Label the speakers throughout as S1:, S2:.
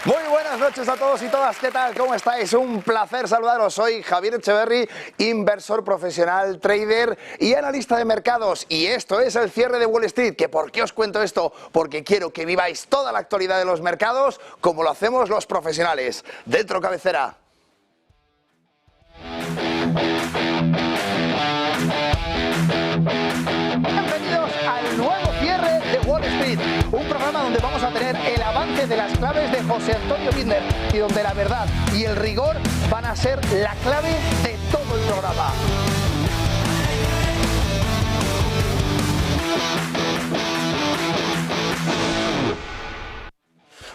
S1: Muy buenas noches a todos y todas, ¿qué tal? ¿Cómo estáis? Un placer saludaros. Soy Javier Echeverry, inversor profesional, trader y analista de mercados. Y esto es el cierre de Wall Street. ¿Que por qué os cuento esto? Porque quiero que viváis toda la actualidad de los mercados como lo hacemos los profesionales. Dentro cabecera. Bienvenidos al nuevo cierre de Wall Street, un programa donde vamos a tener el avance de las claves de José Antonio Binder y donde la verdad y el rigor van a ser la clave de todo el programa.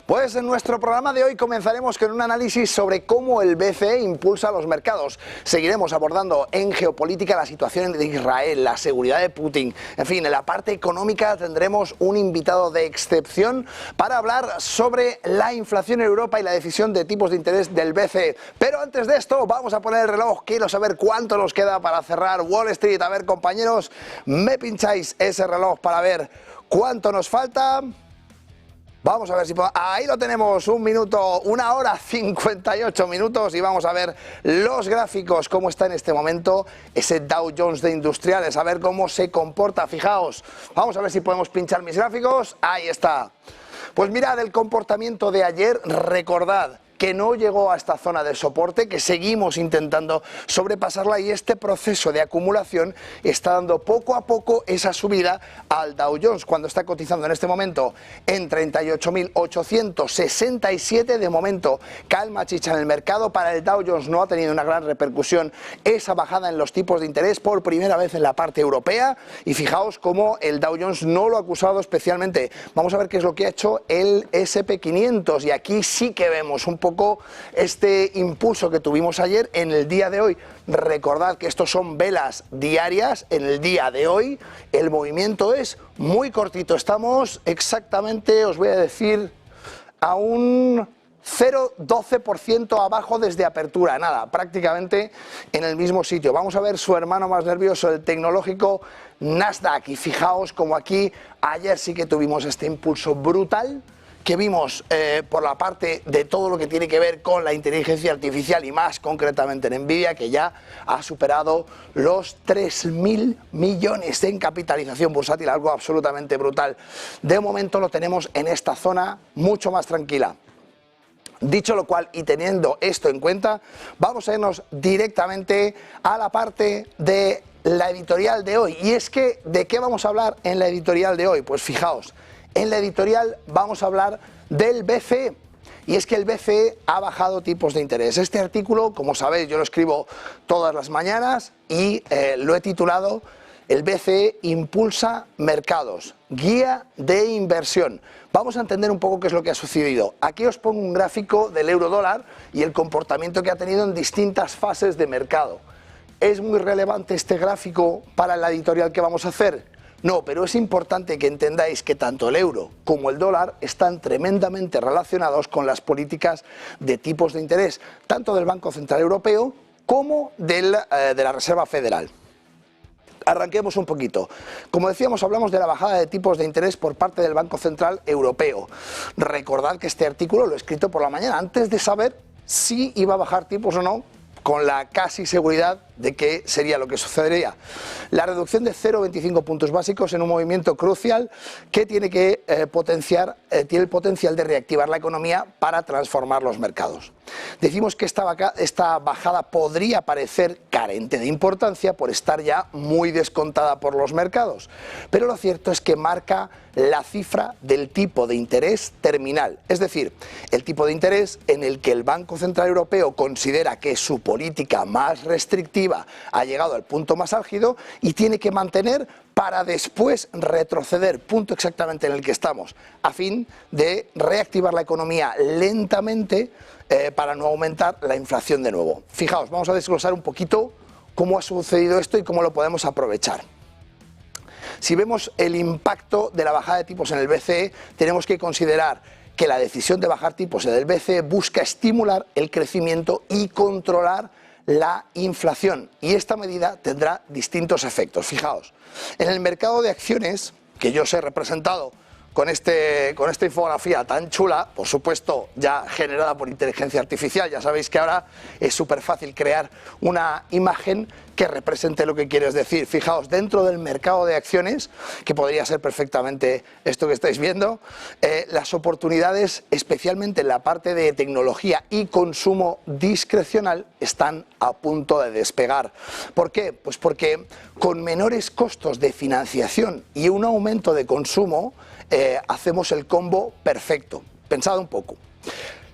S1: Pues en nuestro programa de hoy comenzaremos con un análisis sobre cómo el BCE impulsa los mercados. Seguiremos abordando en geopolítica la situación de Israel, la seguridad de Putin. En fin, en la parte económica tendremos un invitado de excepción para hablar sobre la inflación en Europa y la decisión de tipos de interés del BCE. Pero antes de esto vamos a poner el reloj. Quiero saber cuánto nos queda para cerrar Wall Street. A ver, compañeros, me pincháis ese reloj para ver cuánto nos falta. Vamos a ver si podemos. Ahí lo tenemos, 1 minuto, 1 hora 58 minutos y vamos a ver los gráficos, cómo está en este momento ese Dow Jones de industriales, a ver cómo se comporta. Fijaos, vamos a ver si podemos pinchar mis gráficos. Ahí está. Pues mirad el comportamiento de ayer, recordad que no llegó a esta zona de soporte, que seguimos intentando sobrepasarla y este proceso de acumulación está dando poco a poco esa subida al Dow Jones, cuando está cotizando en este momento en 38.867. De momento, calma chicha en el mercado. Para el Dow Jones no ha tenido una gran repercusión esa bajada en los tipos de interés por primera vez en la parte europea y fijaos cómo el Dow Jones no lo ha acusado especialmente. Vamos a ver qué es lo que ha hecho el SP500 y aquí sí que vemos un poco este impulso que tuvimos ayer en el día de hoy. Recordad que estos son velas diarias. En el día de hoy el movimiento es muy cortito. Estamos exactamente, os voy a decir, a un 0,12% abajo desde apertura, nada, prácticamente en el mismo sitio. Vamos a ver su hermano más nervioso, el tecnológico Nasdaq, y fijaos como aquí ayer sí que tuvimos este impulso brutal que vimos por la parte de todo lo que tiene que ver con la inteligencia artificial y más concretamente en Nvidia, que ya ha superado los 3.000 millones en capitalización bursátil, algo absolutamente brutal. De momento lo tenemos en esta zona mucho más tranquila. Dicho lo cual y teniendo esto en cuenta, vamos a irnos directamente a la parte de la editorial de hoy. Y es que, ¿de qué vamos a hablar en la editorial de hoy? Pues fijaos, en la editorial vamos a hablar del BCE. Y es que el BCE ha bajado tipos de interés. Este artículo, como sabéis, yo lo escribo todas las mañanas y lo he titulado "El BCE impulsa mercados, guía de inversión". Vamos a entender un poco qué es lo que ha sucedido. Aquí os pongo un gráfico del euro dólar y el comportamiento que ha tenido en distintas fases de mercado. ¿Es muy relevante este gráfico para la editorial que vamos a hacer? No, pero es importante que entendáis que tanto el euro como el dólar están tremendamente relacionados con las políticas de tipos de interés, tanto del Banco Central Europeo como de la Reserva Federal. Arranquemos un poquito. Como decíamos, hablamos de la bajada de tipos de interés por parte del Banco Central Europeo. Recordad que este artículo lo he escrito por la mañana, antes de saber si iba a bajar tipos o no, con la casi seguridad de que sería lo que sucedería. La reducción de 0,25 puntos básicos en un movimiento crucial que tiene que tiene el potencial de reactivar la economía para transformar los mercados. Decimos que esta bajada podría parecer carente de importancia por estar ya muy descontada por los mercados, pero lo cierto es que marca la cifra del tipo de interés terminal, es decir, el tipo de interés en el que el Banco Central Europeo considera que su política más restrictiva ha llegado al punto más álgido y tiene que mantener para después retroceder, punto exactamente en el que estamos, a fin de reactivar la economía lentamente para no aumentar la inflación de nuevo. Fijaos, vamos a desglosar un poquito cómo ha sucedido esto y cómo lo podemos aprovechar. Si vemos el impacto de la bajada de tipos en el BCE, tenemos que considerar que la decisión de bajar tipos en el BCE busca estimular el crecimiento y controlar la inflación, y esta medida tendrá distintos efectos. Fijaos, en el mercado de acciones, que yo os he representado con esta infografía tan chula, por supuesto ya generada por inteligencia artificial. Ya sabéis que ahora es súper fácil crear una imagen que represente lo que quieres decir. Fijaos, dentro del mercado de acciones, que podría ser perfectamente esto que estáis viendo, las oportunidades, especialmente en la parte de tecnología y consumo discrecional, están a punto de despegar. ¿Por qué? Pues porque con menores costos de financiación y un aumento de consumo, hacemos el combo perfecto. Pensad un poco.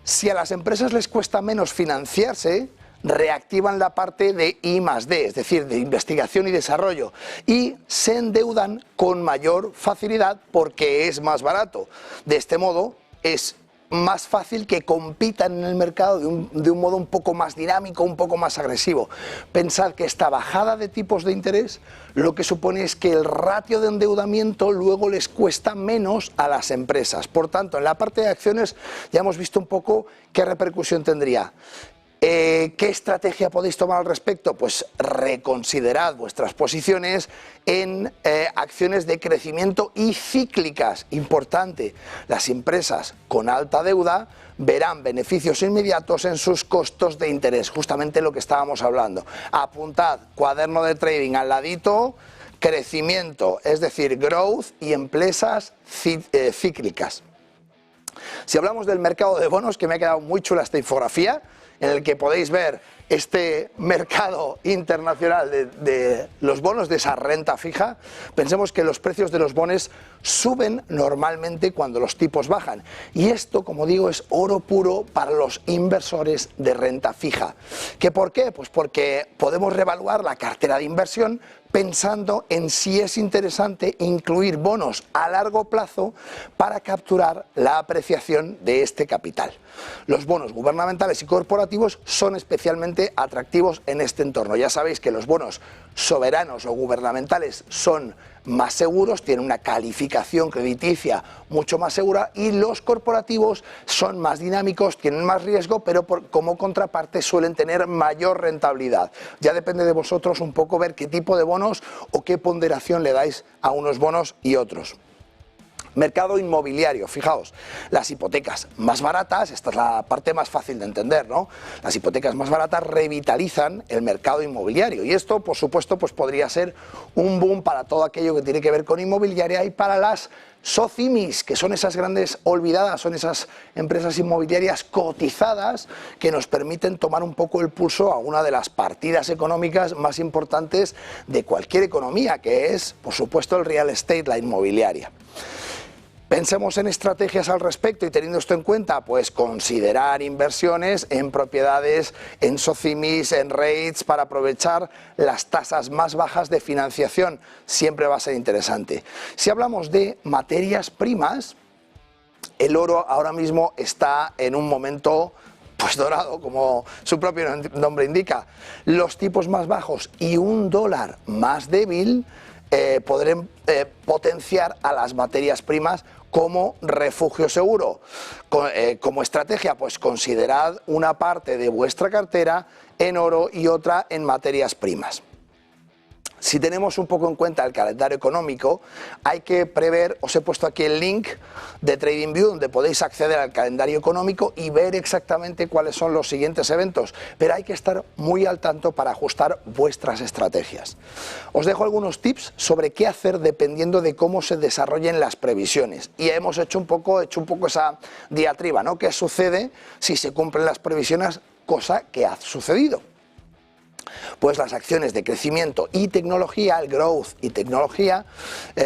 S1: Si a las empresas les cuesta menos financiarse, reactivan la parte de I+D, es decir, de investigación y desarrollo, y se endeudan con mayor facilidad porque es más barato. De este modo, es más fácil que compitan en el mercado de un modo un poco más dinámico, un poco más agresivo. Pensad que esta bajada de tipos de interés lo que supone es que el ratio de endeudamiento luego les cuesta menos a las empresas. Por tanto, en la parte de acciones ya hemos visto un poco qué repercusión tendría. ¿Qué estrategia podéis tomar al respecto? Pues reconsiderad vuestras posiciones en acciones de crecimiento y cíclicas. Importante, las empresas con alta deuda verán beneficios inmediatos en sus costos de interés, justamente lo que estábamos hablando. Apuntad, cuaderno de trading al ladito, crecimiento, es decir, growth, y empresas cíclicas. Si hablamos del mercado de bonos, que me ha quedado muy chula esta infografía, en el que podéis ver este mercado internacional de los bonos, de esa renta fija. Pensemos que los precios de los bonos suben normalmente cuando los tipos bajan. Y esto, como digo, es oro puro para los inversores de renta fija. ¿Qué por qué? Pues porque podemos reevaluar la cartera de inversión pensando en si es interesante incluir bonos a largo plazo para capturar la apreciación de este capital. Los bonos gubernamentales y corporativos son especialmente atractivos en este entorno. Ya sabéis que los bonos soberanos o gubernamentales son más seguros, tienen una calificación crediticia mucho más segura, y los corporativos son más dinámicos, tienen más riesgo, pero como contraparte suelen tener mayor rentabilidad. Ya depende de vosotros un poco ver qué tipo de bonos o qué ponderación le dais a unos bonos y otros. Mercado inmobiliario, fijaos, las hipotecas más baratas, esta es la parte más fácil de entender, ¿no? Las hipotecas más baratas revitalizan el mercado inmobiliario, y esto, por supuesto, pues podría ser un boom para todo aquello que tiene que ver con inmobiliaria y para las SOCIMIs, que son esas grandes olvidadas, son esas empresas inmobiliarias cotizadas que nos permiten tomar un poco el pulso a una de las partidas económicas más importantes de cualquier economía, que es, por supuesto, el real estate, la inmobiliaria. Pensemos en estrategias al respecto, y teniendo esto en cuenta, pues considerar inversiones en propiedades, en SOCIMIs, en REITs, para aprovechar las tasas más bajas de financiación. Siempre va a ser interesante. Si hablamos de materias primas, el oro ahora mismo está en un momento pues dorado, como su propio nombre indica. Los tipos más bajos y un dólar más débil podrán potenciar a las materias primas como refugio seguro. Como estrategia, pues considerad una parte de vuestra cartera en oro y otra en materias primas. Si tenemos un poco en cuenta el calendario económico, hay que prever, os he puesto aquí el link de TradingView donde podéis acceder al calendario económico y ver exactamente cuáles son los siguientes eventos, pero hay que estar muy al tanto para ajustar vuestras estrategias. Os dejo algunos tips sobre qué hacer dependiendo de cómo se desarrollen las previsiones, y hemos hecho un poco esa diatriba, ¿no? ¿Qué sucede si se cumplen las previsiones? Cosa que ha sucedido. Pues las acciones de crecimiento y tecnología, el growth y tecnología,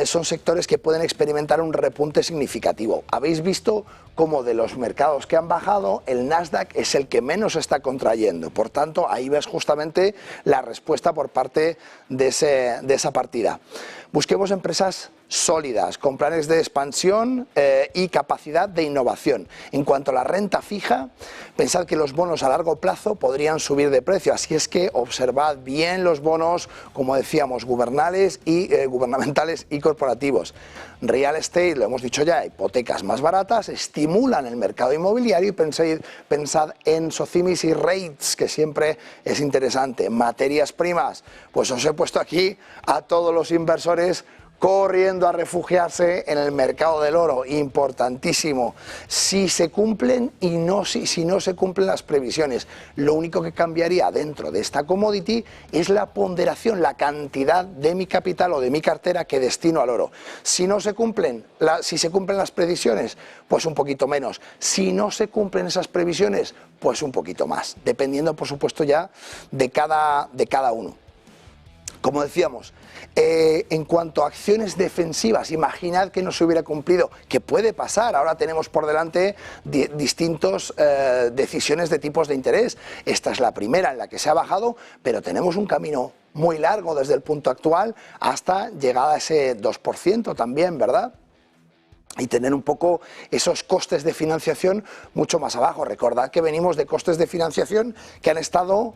S1: son sectores que pueden experimentar un repunte significativo. Habéis visto cómo de los mercados que han bajado, el Nasdaq es el que menos está contrayendo. Por tanto, ahí ves justamente la respuesta por parte de esa partida. Busquemos empresas sólidas, con planes de expansión y capacidad de innovación. En cuanto a la renta fija, pensad que los bonos a largo plazo podrían subir de precio, así es que observad bien los bonos, como decíamos, gubernamentales y corporativos. Real estate, lo hemos dicho ya, hipotecas más baratas estimulan el mercado inmobiliario, y pensad en SOCIMIs y REITs, que siempre es interesante. Materias primas, pues os he puesto aquí a todos los inversores corriendo a refugiarse en el mercado del oro, importantísimo, si se cumplen y si no se cumplen las previsiones. Lo único que cambiaría dentro de esta commodity es la ponderación, la cantidad de mi capital o de mi cartera que destino al oro. Si no se cumplen, si se cumplen las previsiones, pues un poquito menos. Si no se cumplen esas previsiones, pues un poquito más, dependiendo por supuesto ya de cada uno. Como decíamos, en cuanto a acciones defensivas, imaginad que no se hubiera cumplido, que puede pasar, ahora tenemos por delante distintas decisiones de tipos de interés. Esta es la primera en la que se ha bajado, pero tenemos un camino muy largo desde el punto actual hasta llegar a ese 2% también, ¿verdad? Y tener un poco esos costes de financiación mucho más abajo. Recordad que venimos de costes de financiación que han estado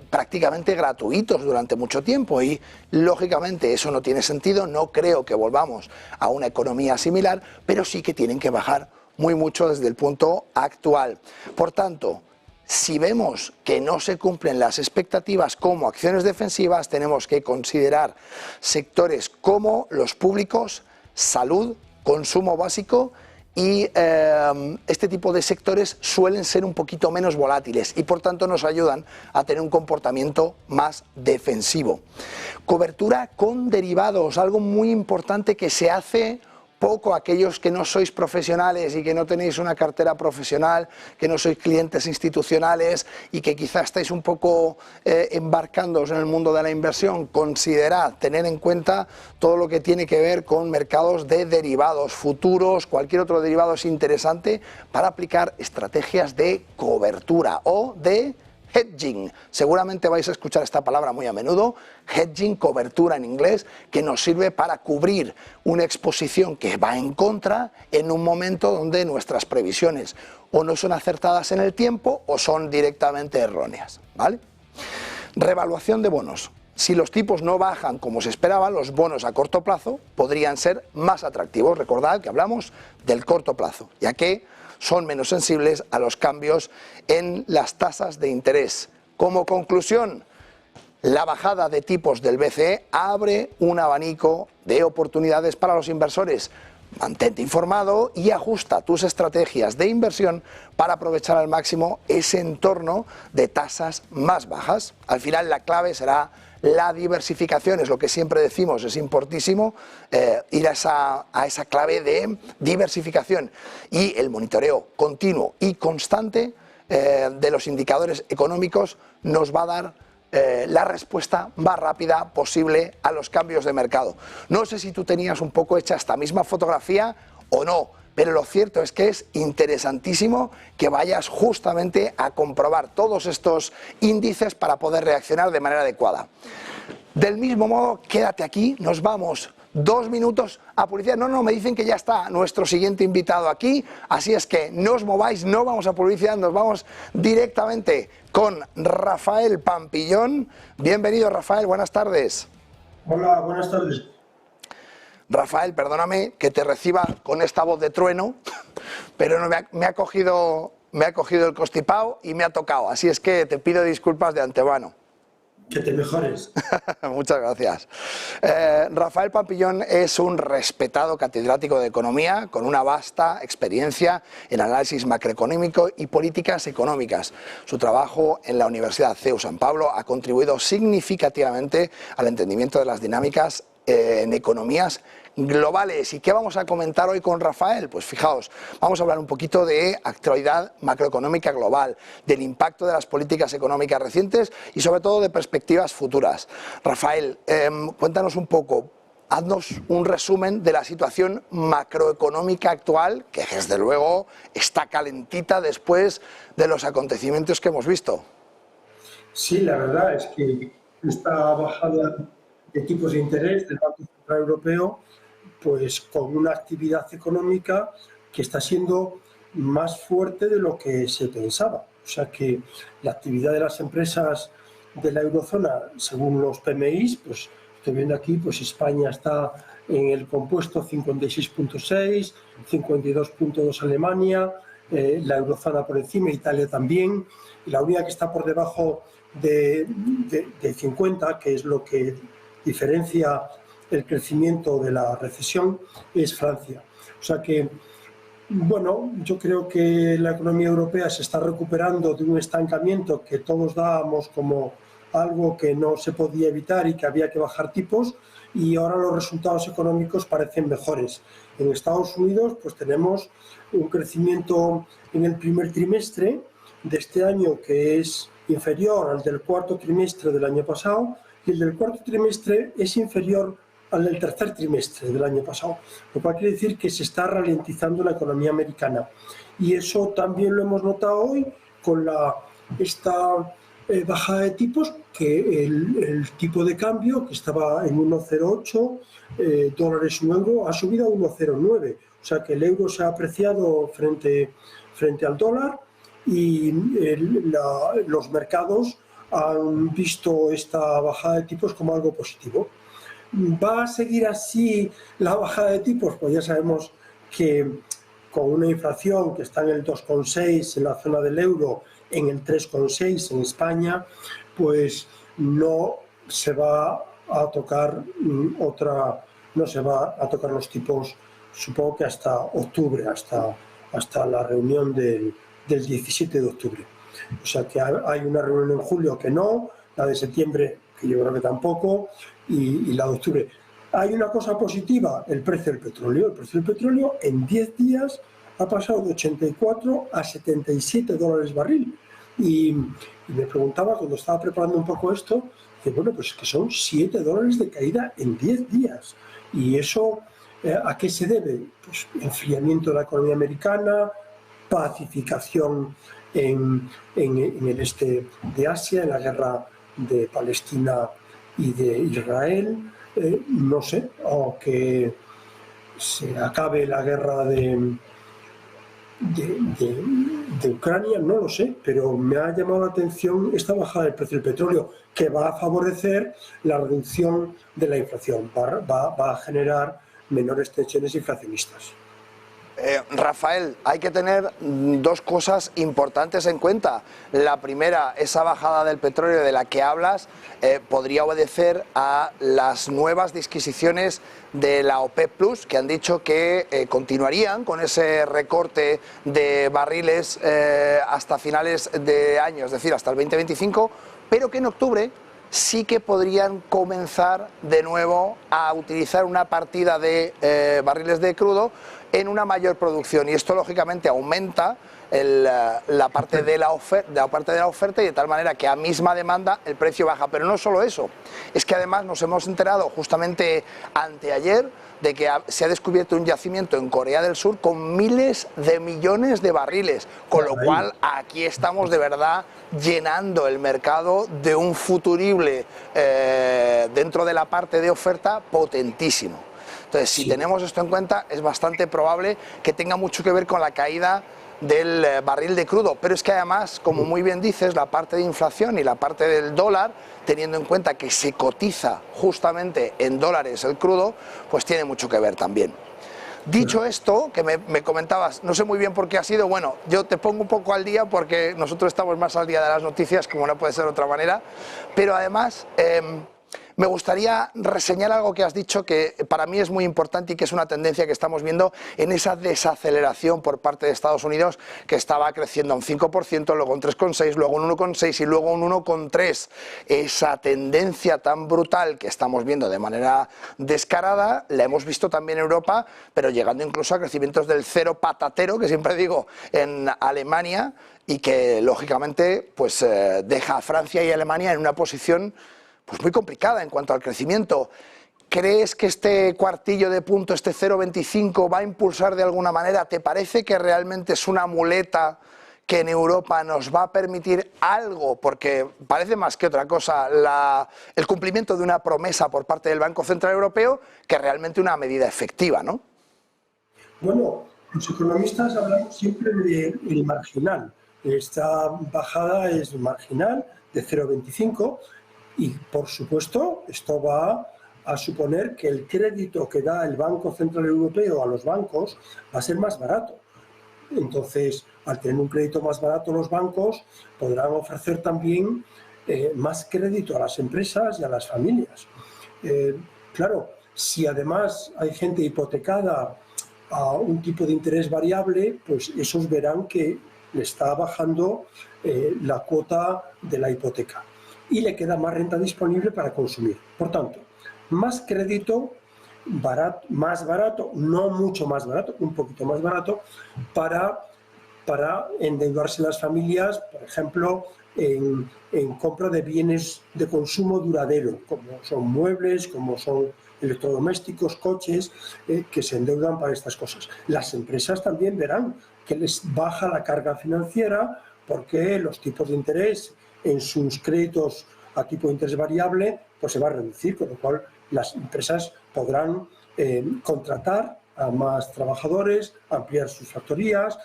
S1: prácticamente gratuitos durante mucho tiempo y lógicamente eso no tiene sentido. No creo que volvamos a una economía similar, pero sí que tienen que bajar muy mucho desde el punto actual. Por tanto, si vemos que no se cumplen las expectativas como acciones defensivas, tenemos que considerar sectores como los públicos, salud, consumo básico, y este tipo de sectores suelen ser un poquito menos volátiles y por tanto nos ayudan a tener un comportamiento más defensivo. Cobertura con derivados, algo muy importante que se hace poco aquellos que no sois profesionales y que no tenéis una cartera profesional, que no sois clientes institucionales y que quizás estáis un poco embarcándoos en el mundo de la inversión. Considerad, tener en cuenta todo lo que tiene que ver con mercados de derivados, futuros, cualquier otro derivado es interesante para aplicar estrategias de cobertura o de hedging. Seguramente vais a escuchar esta palabra muy a menudo, hedging, cobertura en inglés, que nos sirve para cubrir una exposición que va en contra en un momento donde nuestras previsiones o no son acertadas en el tiempo o son directamente erróneas, ¿vale? Revaluación de bonos. Si los tipos no bajan como se esperaba, los bonos a corto plazo podrían ser más atractivos. Recordad que hablamos del corto plazo, ya que son menos sensibles a los cambios en las tasas de interés. Como conclusión, la bajada de tipos del BCE abre un abanico de oportunidades para los inversores. Mantente informado y ajusta tus estrategias de inversión para aprovechar al máximo ese entorno de tasas más bajas. Al final la clave será la diversificación, es lo que siempre decimos, es importantísimo ir a esa clave de diversificación y el monitoreo continuo y constante de los indicadores económicos nos va a dar la respuesta más rápida posible a los cambios de mercado. No sé si tú tenías un poco hecha esta misma fotografía o no, pero lo cierto es que es interesantísimo que vayas justamente a comprobar todos estos índices para poder reaccionar de manera adecuada. Del mismo modo, quédate aquí, nos vamos 2 minutos a publicidad. No, me dicen que ya está nuestro siguiente invitado aquí, así es que no os mováis, no vamos a publicidad, nos vamos directamente con Rafael Pampillón. Bienvenido, Rafael, buenas tardes.
S2: Hola, buenas tardes.
S1: Rafael, perdóname que te reciba con esta voz de trueno, pero no, me ha cogido el constipado y me ha tocado, así es que te pido disculpas de antemano.
S2: Que te mejores.
S1: Muchas gracias. Rafael Pampillón es un respetado catedrático de economía con una vasta experiencia en análisis macroeconómico y políticas económicas. Su trabajo en la Universidad CEU San Pablo ha contribuido significativamente al entendimiento de las dinámicas en economías globales. ¿Y qué vamos a comentar hoy con Rafael? Pues fijaos, vamos a hablar un poquito de actualidad macroeconómica global, del impacto de las políticas económicas recientes y sobre todo de perspectivas futuras. Rafael, cuéntanos un poco, haznos un resumen de la situación macroeconómica actual, que desde luego está calentita después de los acontecimientos que hemos visto.
S2: Sí, la verdad es que esta bajada de tipos de interés del Banco Central Europeo, pues con una actividad económica que está siendo más fuerte de lo que se pensaba. O sea que la actividad de las empresas de la eurozona, según los PMIs, pues estoy viendo aquí, pues España está en el compuesto 56.6, 52.2 Alemania, la eurozona por encima, Italia también, y la única que está por debajo de 50, que es lo que diferencia el crecimiento de la recesión es Francia. O sea que, bueno, yo creo que la economía europea se está recuperando de un estancamiento que todos dábamos como algo que no se podía evitar y que había que bajar tipos, y ahora los resultados económicos parecen mejores. En Estados Unidos pues tenemos un crecimiento en el primer trimestre de este año que es inferior al del cuarto trimestre del año pasado, y el del cuarto trimestre es inferior al del tercer trimestre del año pasado, lo cual quiere decir que se está ralentizando la economía americana. Y eso también lo hemos notado hoy con esta bajada de tipos, que el tipo de cambio, que estaba en 1,08 dólares un euro, ha subido a 1,09. O sea que el euro se ha apreciado frente al dólar, y los mercados han visto esta bajada de tipos como algo positivo. ¿Va a seguir así la bajada de tipos? Pues ya sabemos que con una inflación que está en el 2,6 en la zona del euro, en el 3,6 en España, pues no se va a tocar no se va a tocar los tipos, supongo que hasta octubre, hasta la reunión del 17 de octubre. O sea que hay una reunión en julio que no, la de septiembre que yo creo que tampoco, y la de octubre. Hay una cosa positiva, el precio del petróleo. El precio del petróleo en 10 días ha pasado de 84 a 77 dólares barril. Y me preguntaba cuando estaba preparando un poco esto, que bueno, pues que son 7 dólares de caída en 10 días. Y eso, ¿a qué se debe? Pues enfriamiento de la economía americana, pacificación en el este de Asia, en la guerra de Palestina y de Israel, no sé, o que se acabe la guerra de Ucrania, no lo sé, pero me ha llamado la atención esta bajada del precio del petróleo, que va a favorecer la reducción de la inflación, va a generar menores tensiones inflacionistas.
S1: Rafael, hay que tener dos cosas importantes en cuenta. La primera, esa bajada del petróleo de la que hablas podría obedecer a las nuevas disquisiciones de la OPEP Plus, que han dicho que continuarían con ese recorte de barriles hasta finales de año, es decir, hasta el 2025, pero que en octubre sí que podrían comenzar de nuevo a utilizar una partida de barriles de crudo en una mayor producción, y esto lógicamente aumenta la parte de la oferta, y de tal manera que a misma demanda el precio baja. Pero no solo eso, es que además nos hemos enterado justamente anteayer de que se ha descubierto un yacimiento en Corea del Sur con miles de millones de barriles, con lo cual aquí estamos de verdad llenando el mercado de un futurible dentro de la parte de oferta potentísimo. Entonces, si tenemos esto en cuenta, es bastante probable que tenga mucho que ver con la caída del barril de crudo. Pero es que además, como muy bien dices, la parte de inflación y la parte del dólar, teniendo en cuenta que se cotiza justamente en dólares el crudo, pues tiene mucho que ver también. Dicho esto, que me comentabas, no sé muy bien por qué ha sido, bueno, yo te pongo un poco al día porque nosotros estamos más al día de las noticias, como no puede ser de otra manera, pero además me gustaría reseñar algo que has dicho que para mí es muy importante y que es una tendencia que estamos viendo en esa desaceleración por parte de Estados Unidos, que estaba creciendo a un 5%, luego un 3,6%, luego un 1,6% y luego un 1,3%. Esa tendencia tan brutal que estamos viendo de manera descarada la hemos visto también en Europa, pero llegando incluso a crecimientos del cero patatero, que siempre digo, en Alemania, y que lógicamente pues deja a Francia y Alemania en una posición pues muy complicada en cuanto al crecimiento. ¿Crees que este cuartillo de punto, este 0,25, va a impulsar de alguna manera? ¿Te parece que realmente es una muleta que en Europa nos va a permitir algo? Porque parece más que otra cosa el cumplimiento de una promesa por parte del Banco Central Europeo que realmente una medida efectiva, ¿no?
S2: Bueno, los economistas hablamos siempre del marginal. Esta bajada es marginal, de 0,25, y por supuesto esto va a suponer que el crédito que da el Banco Central Europeo a los bancos va a ser más barato. Entonces, al tener un crédito más barato, los bancos podrán ofrecer también más crédito a las empresas y a las familias. Claro, Si además hay gente hipotecada a un tipo de interés variable, pues esos verán que le está bajando la cuota de la hipoteca y le queda más renta disponible para consumir. Por tanto, más crédito, más barato, no mucho más barato, un poquito más barato, para endeudarse las familias, por ejemplo, en compra de bienes de consumo duradero, como son muebles, como son electrodomésticos, coches, que se endeudan para estas cosas. Las empresas también verán que les baja la carga financiera porque los tipos de interés en sus créditos a tipo de interés variable pues se va a reducir, con lo cual las empresas podrán contratar a más trabajadores, ampliar sus factorías,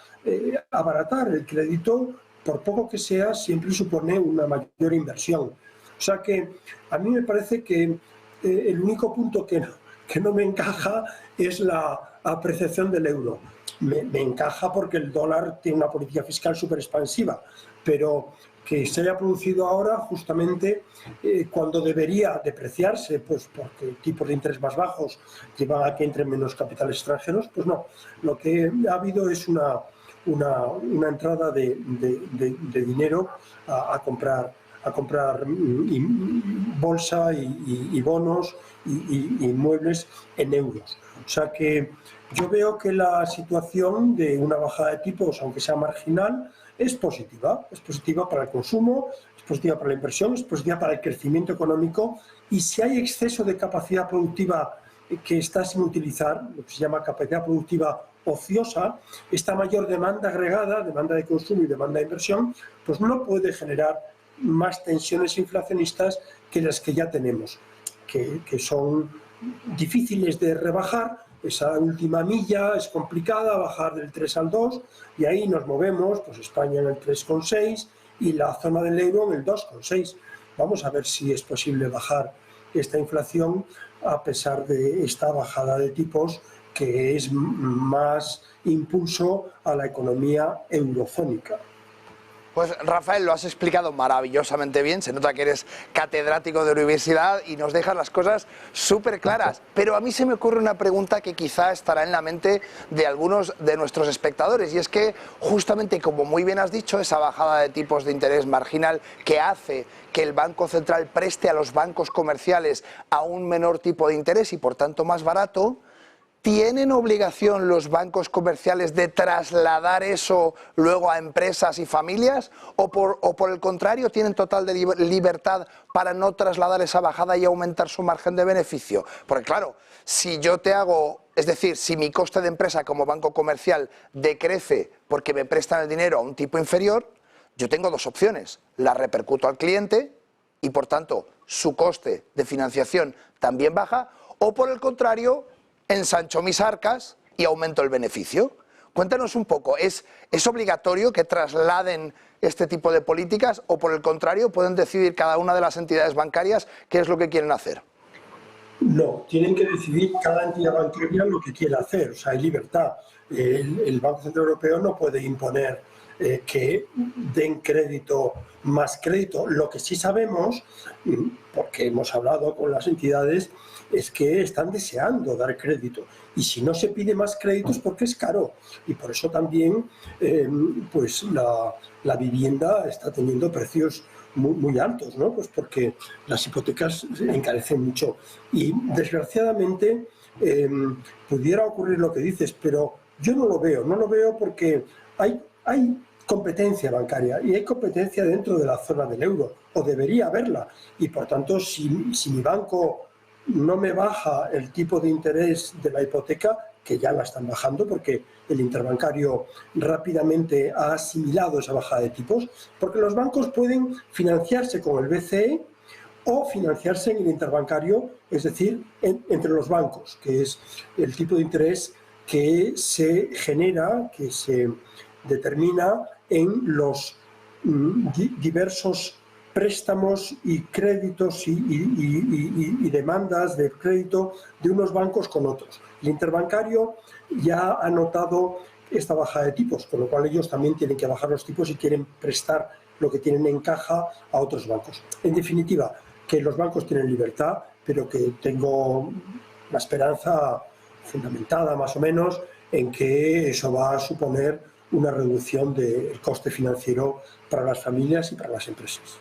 S2: abaratar el crédito, por poco que sea, siempre supone una mayor inversión. O sea que a mí me parece que el único punto que no me encaja es la apreciación del euro. Me encaja porque el dólar tiene una política fiscal súper expansiva, pero que se haya producido ahora justamente cuando debería depreciarse, pues porque tipos de interés más bajos llevan a que entren menos capitales extranjeros, pues no. Lo que ha habido es una entrada de dinero a comprar bolsa y bonos y muebles en euros. O sea que yo veo que la situación de una bajada de tipos, aunque sea marginal, es positiva para el consumo, es positiva para la inversión, es positiva para el crecimiento económico, y si hay exceso de capacidad productiva que está sin utilizar, lo que se llama capacidad productiva ociosa, esta mayor demanda agregada, demanda de consumo y demanda de inversión, pues no puede generar más tensiones inflacionistas que las que ya tenemos, que son difíciles de rebajar. Esa última milla es complicada, bajar del 3 al 2, y ahí nos movemos, pues España en el 3,6 y la zona del euro en el 2,6. Vamos a ver si es posible bajar esta inflación a pesar de esta bajada de tipos, que es más impulso a la economía eurozónica.
S1: Pues Rafael, lo has explicado maravillosamente bien, se nota que eres catedrático de universidad y nos dejas las cosas súper claras. Pero a mí se me ocurre una pregunta que quizá estará en la mente de algunos de nuestros espectadores, y es que justamente, como muy bien has dicho, esa bajada de tipos de interés marginal que hace que el Banco Central preste a los bancos comerciales a un menor tipo de interés y por tanto más barato, ¿tienen obligación los bancos comerciales de trasladar eso luego a empresas y familias? ¿O por el contrario tienen total de libertad para no trasladar esa bajada y aumentar su margen de beneficio? Porque claro, si yo te hago, es decir, si mi coste de empresa como banco comercial decrece porque me prestan el dinero a un tipo inferior, yo tengo dos opciones: la repercuto al cliente y por tanto su coste de financiación también baja, o por el contrario, ensancho mis arcas y aumento el beneficio. Cuéntanos un poco, ¿es obligatorio que trasladen este tipo de políticas o por el contrario pueden decidir cada una de las entidades bancarias qué es lo que quieren hacer?
S2: No, tienen que decidir cada entidad bancaria lo que quiere hacer, o sea, hay libertad. El Banco Central Europeo no puede imponer que den crédito, más crédito. Lo que sí sabemos, porque hemos hablado con las entidades, es que están deseando dar crédito, y si no se pide más créditos porque es caro, y por eso también pues la vivienda está teniendo precios muy altos, ¿no? Pues porque las hipotecas se encarecen mucho, y desgraciadamente pudiera ocurrir lo que dices, pero yo no lo veo porque hay competencia bancaria y hay competencia dentro de la zona del euro, o debería haberla, y por tanto si mi banco no me baja el tipo de interés de la hipoteca, que ya la están bajando porque el interbancario rápidamente ha asimilado esa bajada de tipos, porque los bancos pueden financiarse con el BCE o financiarse en el interbancario, es decir, entre los bancos, que es el tipo de interés que se genera, que se determina en los diversos préstamos y créditos y demandas de crédito de unos bancos con otros. El interbancario ya ha notado esta bajada de tipos, con lo cual ellos también tienen que bajar los tipos y quieren prestar lo que tienen en caja a otros bancos. En definitiva, que los bancos tienen libertad, pero que tengo una esperanza fundamentada más o menos en que eso va a suponer una reducción del coste financiero para las familias y para las empresas.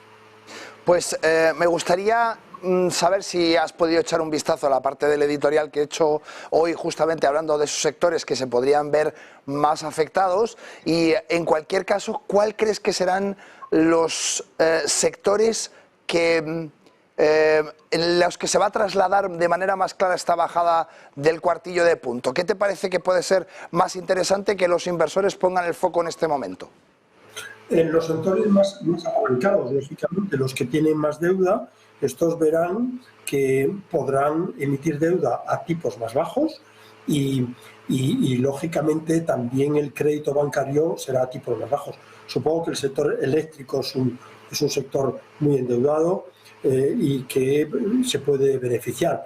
S1: Pues me gustaría saber si has podido echar un vistazo a la parte del editorial que he hecho hoy, justamente hablando de esos sectores que se podrían ver más afectados, y en cualquier caso, ¿cuál crees que serán los sectores que en los que se va a trasladar de manera más clara esta bajada del cuartillo de punto? ¿Qué te parece que puede ser más interesante que los inversores pongan el foco en este momento?
S2: En los sectores más apalancados, lógicamente, los que tienen más deuda, estos verán que podrán emitir deuda a tipos más bajos y lógicamente, también el crédito bancario será a tipos más bajos. Supongo que el sector eléctrico es un sector muy endeudado y que se puede beneficiar.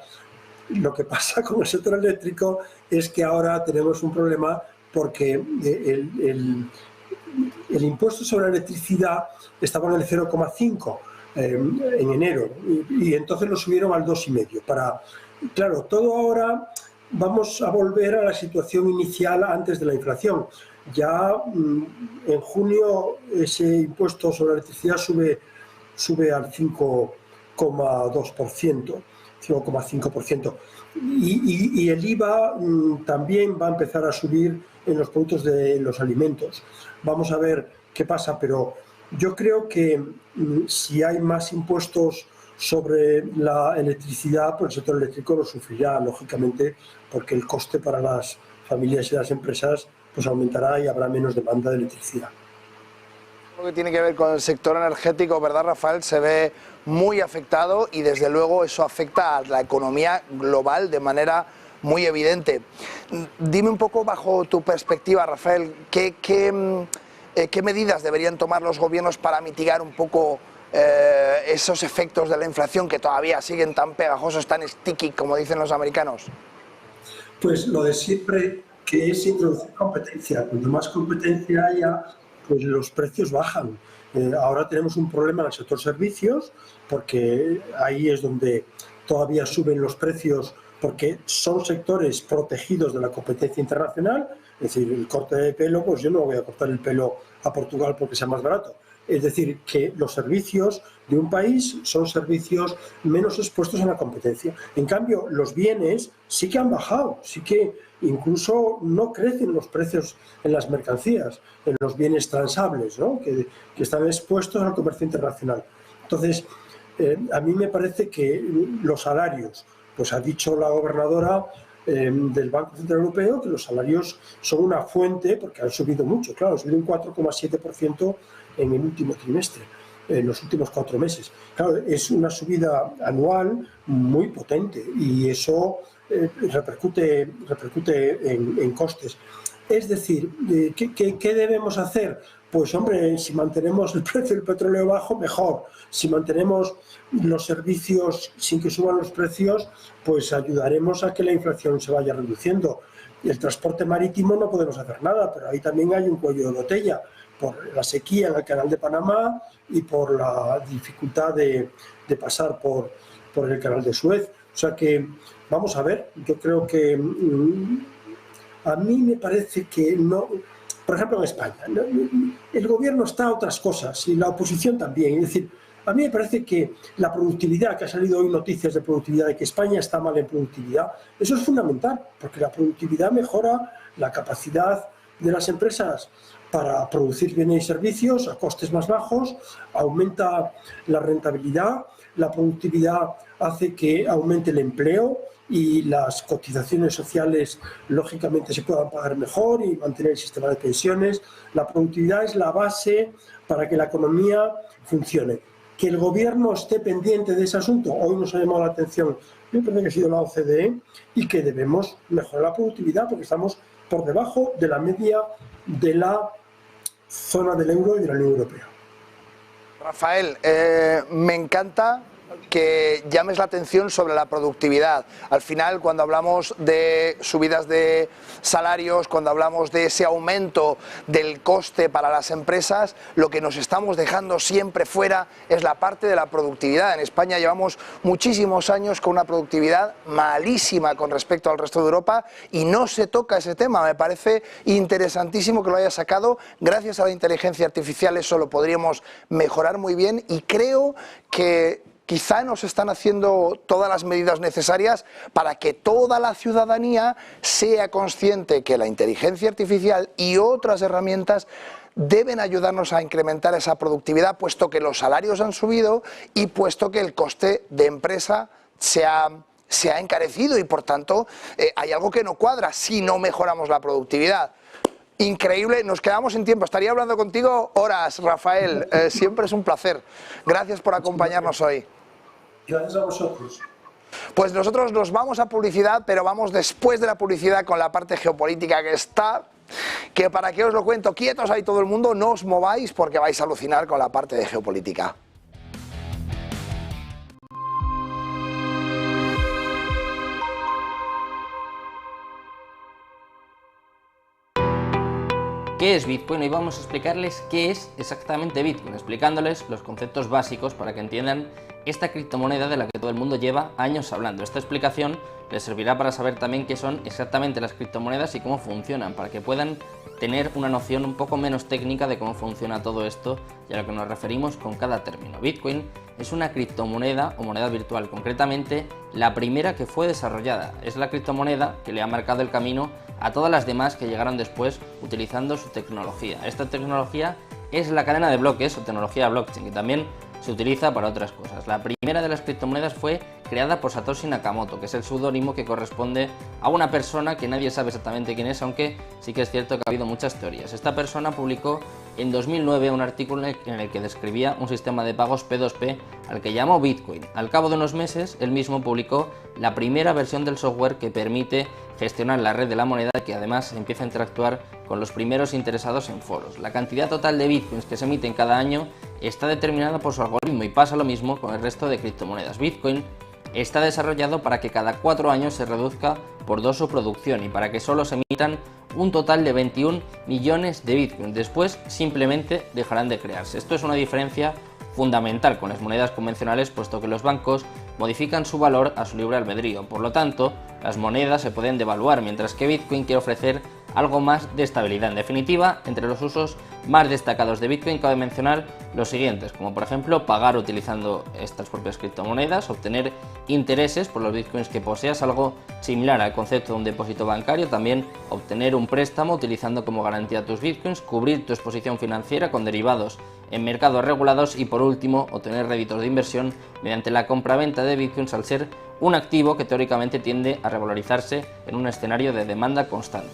S2: Lo que pasa con el sector eléctrico es que ahora tenemos un problema porque el impuesto sobre la electricidad estaba en el 0,5 en enero y entonces lo subieron al 2,5. Claro, todo ahora vamos a volver a la situación inicial antes de la inflación. Ya en junio ese impuesto sobre la electricidad sube al 5,2%, 5,5%. Y el IVA también va a empezar a subir en los productos de los alimentos. Vamos a ver qué pasa, pero yo creo que si hay más impuestos sobre la electricidad, pues el sector eléctrico lo sufrirá, lógicamente, porque el coste para las familias y las empresas pues aumentará y habrá menos demanda de electricidad.
S1: Lo que tiene que ver con el sector energético, ¿verdad, Rafael? Se ve muy afectado y desde luego eso afecta a la economía global de manera muy evidente. Dime un poco, bajo tu perspectiva, Rafael, ¿qué medidas deberían tomar los gobiernos para mitigar un poco esos efectos de la inflación que todavía siguen tan pegajosos, tan sticky, como dicen los americanos?
S2: Pues lo de siempre, que es introducir competencia. Cuanto más competencia haya, pues los precios bajan. Ahora tenemos un problema en el sector servicios, porque ahí es donde todavía suben los precios, porque son sectores protegidos de la competencia internacional. Es decir, el corte de pelo, pues yo no voy a cortar el pelo a Portugal porque sea más barato. Es decir, que los servicios de un país son servicios menos expuestos a la competencia. En cambio, los bienes sí que han bajado, sí que incluso no crecen los precios en las mercancías, en los bienes transables, ¿no? que están expuestos al comercio internacional. Entonces, a mí me parece que los salarios, pues ha dicho la gobernadora del Banco Central Europeo que los salarios son una fuente, porque han subido mucho, claro, han subido un 4,7% en el último trimestre, en los últimos 4 meses. Claro, es una subida anual muy potente y eso repercute en costes. Es decir, ¿qué debemos hacer? Pues hombre, si mantenemos el precio del petróleo bajo, mejor. Si mantenemos los servicios sin que suban los precios, pues ayudaremos a que la inflación se vaya reduciendo. Y el transporte marítimo no podemos hacer nada, pero ahí también hay un cuello de botella por la sequía en el Canal de Panamá y por la dificultad de pasar por el Canal de Suez. O sea que, vamos a ver, yo creo que a mí me parece que no. Por ejemplo, en España, el gobierno está a otras cosas y la oposición también. Es decir, a mí me parece que la productividad, que ha salido hoy noticias de productividad, de que España está mal en productividad, eso es fundamental, porque la productividad mejora la capacidad de las empresas para producir bienes y servicios a costes más bajos, aumenta la rentabilidad, la productividad hace que aumente el empleo y las cotizaciones sociales lógicamente se puedan pagar mejor y mantener el sistema de pensiones. La productividad es la base para que la economía funcione. Que el gobierno esté pendiente de ese asunto, hoy nos ha llamado la atención, yo creo que ha sido la OCDE, y que debemos mejorar la productividad porque estamos por debajo de la media de la zona del euro y de la Unión Europea.
S1: Rafael, me encanta que llames la atención sobre la productividad. Al final, cuando hablamos de subidas de salarios, cuando hablamos de ese aumento del coste para las empresas, lo que nos estamos dejando siempre fuera es la parte de la productividad. En España llevamos muchísimos años con una productividad malísima con respecto al resto de Europa y no se toca ese tema. Me parece interesantísimo que lo haya sacado. Gracias a la inteligencia artificial eso lo podríamos mejorar muy bien y creo que quizá nos están haciendo todas las medidas necesarias para que toda la ciudadanía sea consciente que la inteligencia artificial y otras herramientas deben ayudarnos a incrementar esa productividad, puesto que los salarios han subido y puesto que el coste de empresa se ha encarecido y por tanto hay algo que no cuadra si no mejoramos la productividad. Increíble, nos quedamos sin tiempo, estaría hablando contigo horas, Rafael, siempre es un placer. Gracias por acompañarnos hoy.
S2: Gracias a vosotros.
S1: Pues nosotros nos vamos a publicidad, pero vamos después de la publicidad con la parte geopolítica que para qué os lo cuento, quietos ahí todo el mundo, no os mováis porque vais a alucinar con la parte de geopolítica.
S3: ¿Qué es Bitcoin? Hoy vamos a explicarles qué es exactamente Bitcoin, explicándoles los conceptos básicos para que entiendan esta criptomoneda de la que todo el mundo lleva años hablando. Esta explicación les servirá para saber también qué son exactamente las criptomonedas y cómo funcionan, para que puedan tener una noción un poco menos técnica de cómo funciona todo esto y a lo que nos referimos con cada término. Bitcoin es una criptomoneda o moneda virtual, concretamente la primera que fue desarrollada. Es la criptomoneda que le ha marcado el camino a todas las demás que llegaron después utilizando su tecnología. Esta tecnología es la cadena de bloques o tecnología blockchain, que también se utiliza para otras cosas. La primera de las criptomonedas fue creada por Satoshi Nakamoto, que es el seudónimo que corresponde a una persona que nadie sabe exactamente quién es, aunque sí que es cierto que ha habido muchas teorías. Esta persona publicó en 2009 un artículo en el que describía un sistema de pagos P2P al que llamó Bitcoin. Al cabo de unos meses, él mismo publicó la primera versión del software que permite gestionar la red de la moneda, que además empieza a interactuar con los primeros interesados en foros. La cantidad total de bitcoins que se emiten cada año está determinada por su algoritmo y pasa lo mismo con el resto de criptomonedas. Bitcoin está desarrollado para que cada 4 años se reduzca por 2 su producción y para que solo se emitan un total de 21 millones de bitcoins. Después simplemente dejarán de crearse. Esto es una diferencia fundamental con las monedas convencionales, puesto que los bancos modifican su valor a su libre albedrío. Por lo tanto, las monedas se pueden devaluar, mientras que Bitcoin quiere ofrecer algo más de estabilidad. En definitiva, entre los usos más destacados de Bitcoin cabe mencionar los siguientes, como por ejemplo pagar utilizando estas propias criptomonedas, obtener intereses por los bitcoins que poseas, algo similar al concepto de un depósito bancario, también obtener un préstamo utilizando como garantía tus bitcoins, cubrir tu exposición financiera con derivados en mercados regulados y por último obtener réditos de inversión mediante la compra-venta de bitcoins, al ser un activo que teóricamente tiende a revalorizarse en un escenario de demanda constante.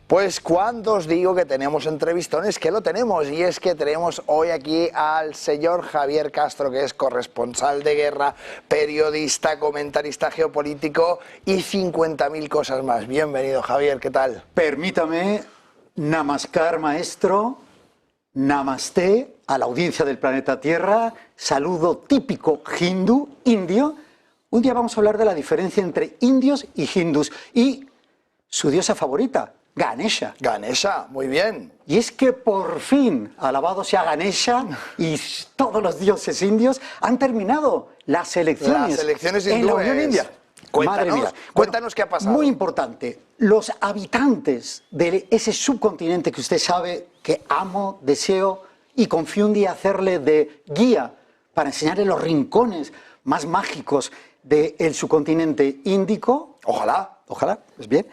S1: Pues cuando os digo que tenemos entrevistones, que lo tenemos, y es que tenemos hoy aquí al señor Javier Castro, que es corresponsal de guerra, periodista, comentarista geopolítico y 50.000 cosas más. Bienvenido, Javier, ¿qué tal?
S4: Permítame, namaskar, maestro, Namaste a la audiencia del planeta Tierra, saludo típico hindú, indio. Un día vamos a hablar de la diferencia entre indios y hindús y su diosa favorita, Ganesha.
S1: Ganesha, muy bien.
S4: Y es que por fin, alabado sea Ganesha y todos los dioses indios, han terminado las elecciones en la Unión India.
S1: Cuéntanos,
S4: Madre mía.
S1: cuéntanos qué ha pasado.
S4: Muy importante, los habitantes de ese subcontinente que usted sabe que amo, deseo y confío un día hacerle de guía para enseñarle los rincones más mágicos del subcontinente índico. Ojalá, es bien.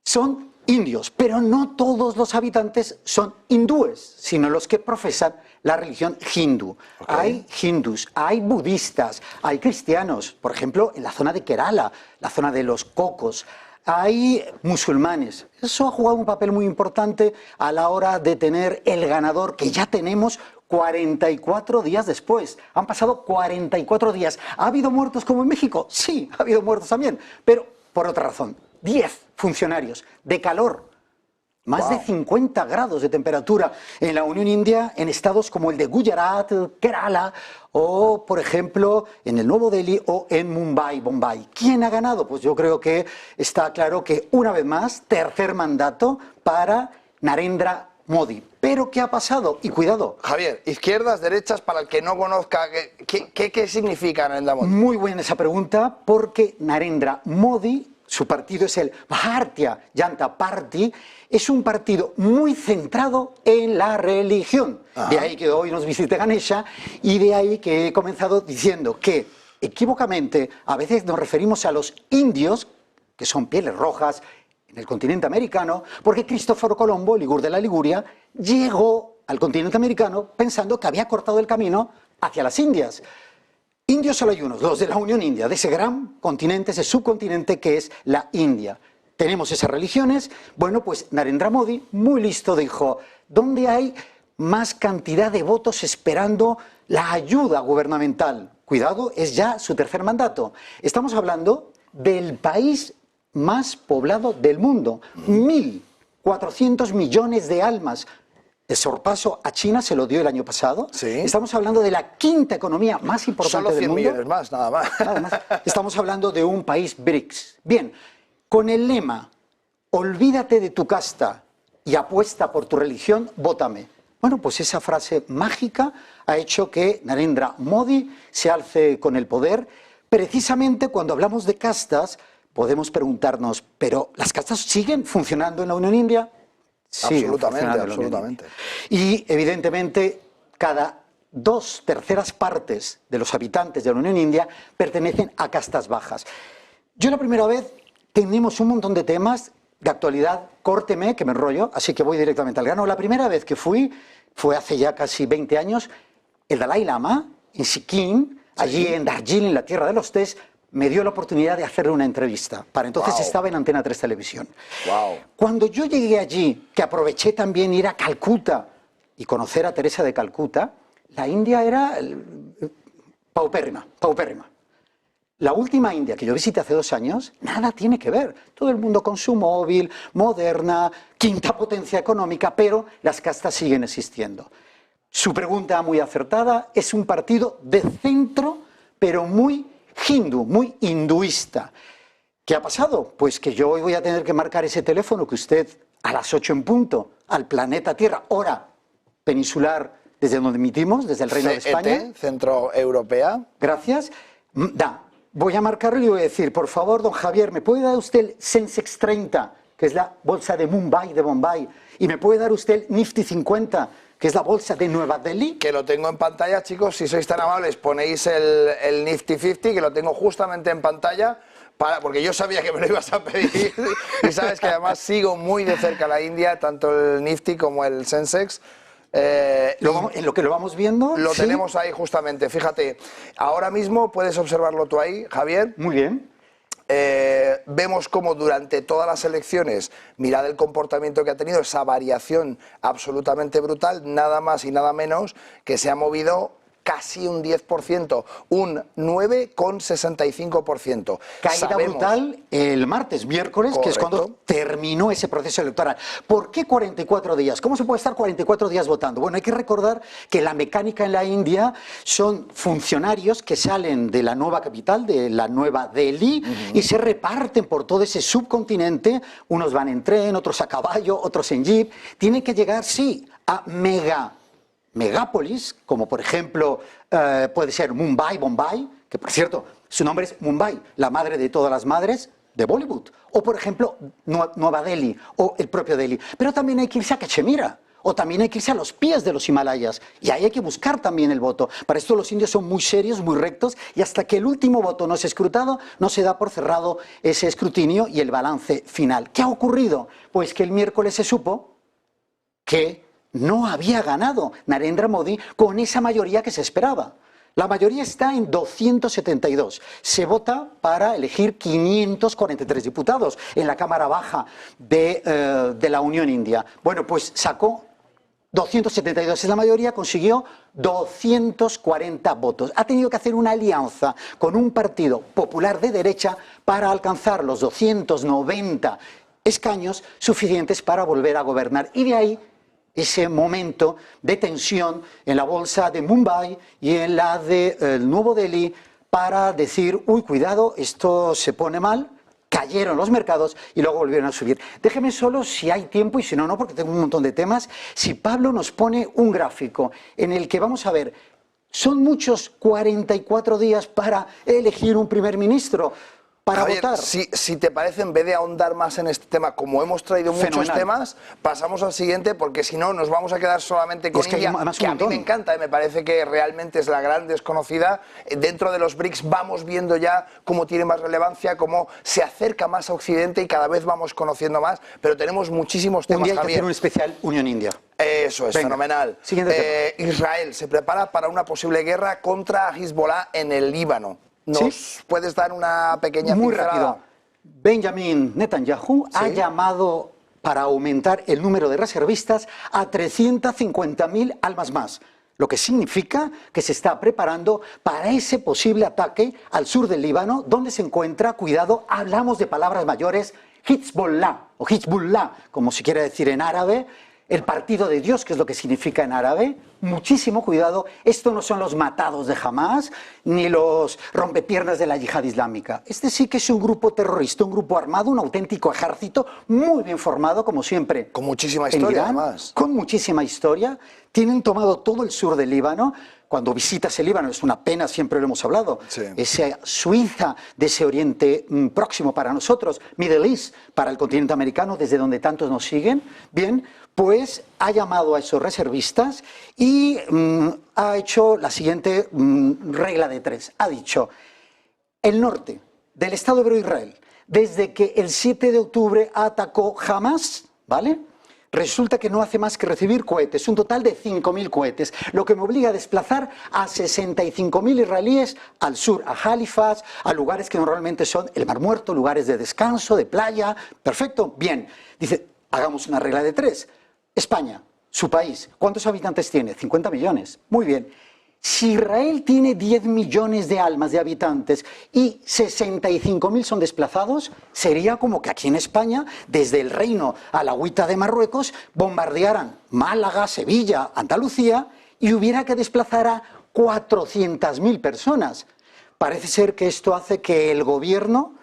S4: Son indios, pero no todos los habitantes son hindúes, sino los que profesan la religión hindú. Okay. Hay hindús, hay budistas, hay cristianos, por ejemplo, en la zona de Kerala, la zona de los cocos. Hay musulmanes. Eso ha jugado un papel muy importante a la hora de tener el ganador que ya tenemos 44 días después. Han pasado 44 días. ¿Ha habido muertos como en México? Sí, ha habido muertos también, pero por otra razón. 10 funcionarios de calor, más de 50 grados de temperatura en la Unión India, en estados como el de Gujarat, Kerala o, por ejemplo, en el Nuevo Delhi o en Mumbai, Bombay. ¿Quién ha ganado? Pues yo creo que está claro que una vez más, tercer mandato para Narendra Modi. ¿Pero qué ha pasado? Y cuidado.
S1: Javier, izquierdas, derechas, para el que no conozca, ¿qué significa Narendra Modi?
S4: Muy buena esa pregunta, porque Narendra Modi, su partido es el Bharatiya Janata Party, es un partido muy centrado en la religión. Ajá. De ahí que hoy nos visite Ganesha y de ahí que he comenzado diciendo que equívocamente a veces nos referimos a los indios, que son pieles rojas, en el continente americano, porque Cristóforo Colombo, Ligur de la Liguria, llegó al continente americano pensando que había cortado el camino hacia las Indias. Indios solo hay unos, los de la Unión India, de ese gran continente, ese subcontinente que es la India. Tenemos esas religiones. Bueno, pues Narendra Modi, muy listo, dijo, ¿dónde hay más cantidad de votos esperando la ayuda gubernamental? Cuidado, es ya su tercer mandato. Estamos hablando del país más poblado del mundo, 1.400 millones de almas. El sorpaso a China se lo dio el año pasado.
S1: ¿Sí?
S4: Estamos hablando de la quinta economía más importante del mundo.
S1: Solo 100 millones más, nada más.
S4: Nada más. Estamos hablando de un país BRICS. Bien, con el lema, olvídate de tu casta y apuesta por tu religión, vótame. Bueno, pues esa frase mágica ha hecho que Narendra Modi se alce con el poder. Precisamente cuando hablamos de castas, podemos preguntarnos, ¿pero las castas siguen funcionando en la Unión India? Sí,
S1: absolutamente.
S4: Y evidentemente cada 2/3 partes de los habitantes de la Unión India pertenecen a castas bajas. Yo la primera vez tenemos un montón de temas de actualidad, córteme que me enrollo, así que voy directamente al grano. La primera vez que fue hace ya casi 20 años, el Dalai Lama en Sikkim, allí en Darjeeling, la tierra de los tés, me dio la oportunidad de hacerle una entrevista. Para entonces estaba en Antena 3 Televisión. Cuando yo llegué allí, que aproveché también ir a Calcuta y conocer a Teresa de Calcuta, la India era paupérrima. La última India que yo visité hace 2 años, nada tiene que ver. Todo el mundo con su móvil, moderna, quinta potencia económica, pero las castas siguen existiendo. Su pregunta muy acertada, es un partido de centro, pero muy hindú, muy hinduista. ¿Qué ha pasado? Pues que yo hoy voy a tener que marcar ese teléfono que usted a las 8 en punto, al planeta Tierra, hora peninsular, desde donde emitimos, desde el Reino de España.
S1: Centro Europea.
S4: Gracias. Voy a marcarlo y voy a decir, por favor, don Javier, ¿me puede dar usted el Sensex 30, que es la bolsa de Mumbai, de Bombay? ¿Y me puede dar usted el Nifty 50, que es la bolsa de Nueva Delhi?
S1: Que lo tengo en pantalla, chicos, si sois tan amables, ponéis el Nifty 50, que lo tengo justamente en pantalla, porque yo sabía que me lo ibas a pedir, y sabes que además sigo muy de cerca la India, tanto el Nifty como el Sensex.
S4: En lo que lo vamos viendo.
S1: Lo tenemos ahí justamente, fíjate, ahora mismo puedes observarlo tú ahí, Javier.
S4: Muy bien.
S1: Vemos cómo durante todas las elecciones, mirad el comportamiento que ha tenido, esa variación absolutamente brutal, nada más y nada menos que se ha movido casi un 10%, un 9,65%.
S4: Caída brutal el martes, miércoles, que es cuando terminó ese proceso electoral. ¿Por qué 44 días? ¿Cómo se puede estar 44 días votando? Bueno, hay que recordar que la mecánica en la India son funcionarios que salen de la nueva capital, de la Nueva Delhi, y se reparten por todo ese subcontinente. Unos van en tren, otros a caballo, otros en jeep. Tienen que llegar, sí, a megápolis, como por ejemplo puede ser Mumbai, Bombay, que por cierto, su nombre es Mumbai, la madre de todas las madres de Bollywood. O por ejemplo, Nueva Delhi o el propio Delhi. Pero también hay que irse a Cachemira. O también hay que irse a los pies de los Himalayas. Y ahí hay que buscar también el voto. Para esto los indios son muy serios, muy rectos. Y hasta que el último voto no es escrutado, no se da por cerrado ese escrutinio y el balance final. ¿Qué ha ocurrido? Pues que el miércoles se supo que no había ganado Narendra Modi con esa mayoría que se esperaba. La mayoría está en 272. Se vota para elegir 543 diputados en la Cámara Baja de la Unión India. Bueno, pues sacó 272 es la mayoría, consiguió 240 votos. Ha tenido que hacer una alianza con un partido popular de derecha para alcanzar los 290 escaños suficientes para volver a gobernar. Y de ahí ese momento de tensión en la bolsa de Mumbai y en la de Nuevo Delhi para decir, uy, cuidado, esto se pone mal. Cayeron los mercados y luego volvieron a subir. Déjeme solo, si hay tiempo y si no, no, porque tengo un montón de temas, si Pablo nos pone un gráfico en el que vamos a ver, son muchos 44 días para elegir un primer ministro, para
S1: Javier,
S4: votar.
S1: Si te parece, en vez de ahondar más en este tema, como hemos traído muchos temas, pasamos al siguiente, porque si no nos vamos a quedar solamente con India, que a mí me encanta, me parece que realmente es la gran desconocida. Dentro de los BRICS vamos viendo ya cómo tiene más relevancia, cómo se acerca más a Occidente y cada vez vamos conociendo más, pero tenemos muchísimos temas,
S4: Un día hay que
S1: Javier.
S4: hacer un especial Unión India.
S1: Eso es, fenomenal. Israel se prepara para una posible guerra contra Hezbollah en el Líbano. ¿Nos puedes dar una pequeña
S4: Muy
S1: pincelada?
S4: rápido. Benjamin Netanyahu ha llamado para aumentar el número de reservistas a 350.000 almas más, lo que significa que se está preparando para ese posible ataque al sur del Líbano, donde se encuentra, cuidado, hablamos de palabras mayores, Hezbollah, o Hezbollah, como se quiere decir en árabe, el partido de Dios, que es lo que significa en árabe. Muchísimo cuidado, esto no son los matados de Hamas, ni los rompepiernas de la yihad islámica. Este sí que es un grupo terrorista, un grupo armado, un auténtico ejército, muy bien formado, como siempre.
S1: Con muchísima historia, además.
S4: Con muchísima historia. Tienen tomado todo el sur del Líbano. Cuando visitas el Líbano, es una pena, siempre lo hemos hablado, esa Suiza de ese Oriente próximo para nosotros, Middle East para el continente americano, desde donde tantos nos siguen, bien, pues ha llamado a esos reservistas y ha hecho la siguiente regla de 3. Ha dicho, el norte del Estado hebreo Israel, desde que el 7 de octubre atacó Hamas, ¿vale?, resulta que no hace más que recibir cohetes, un total de 5.000 cohetes, lo que me obliga a desplazar a 65.000 israelíes al sur, a Halifax, a lugares que normalmente son el Mar Muerto, lugares de descanso, de playa. Perfecto, bien. Dice, hagamos una regla de 3. España, su país, ¿cuántos habitantes tiene? 50 millones. Muy bien. Si Israel tiene 10 millones de almas de habitantes y 65.000 son desplazados, sería como que aquí en España, desde el Reino a la Agüita de Marruecos, bombardearan Málaga, Sevilla, Andalucía y hubiera que desplazar a 400.000 personas. Parece ser que esto hace que el gobierno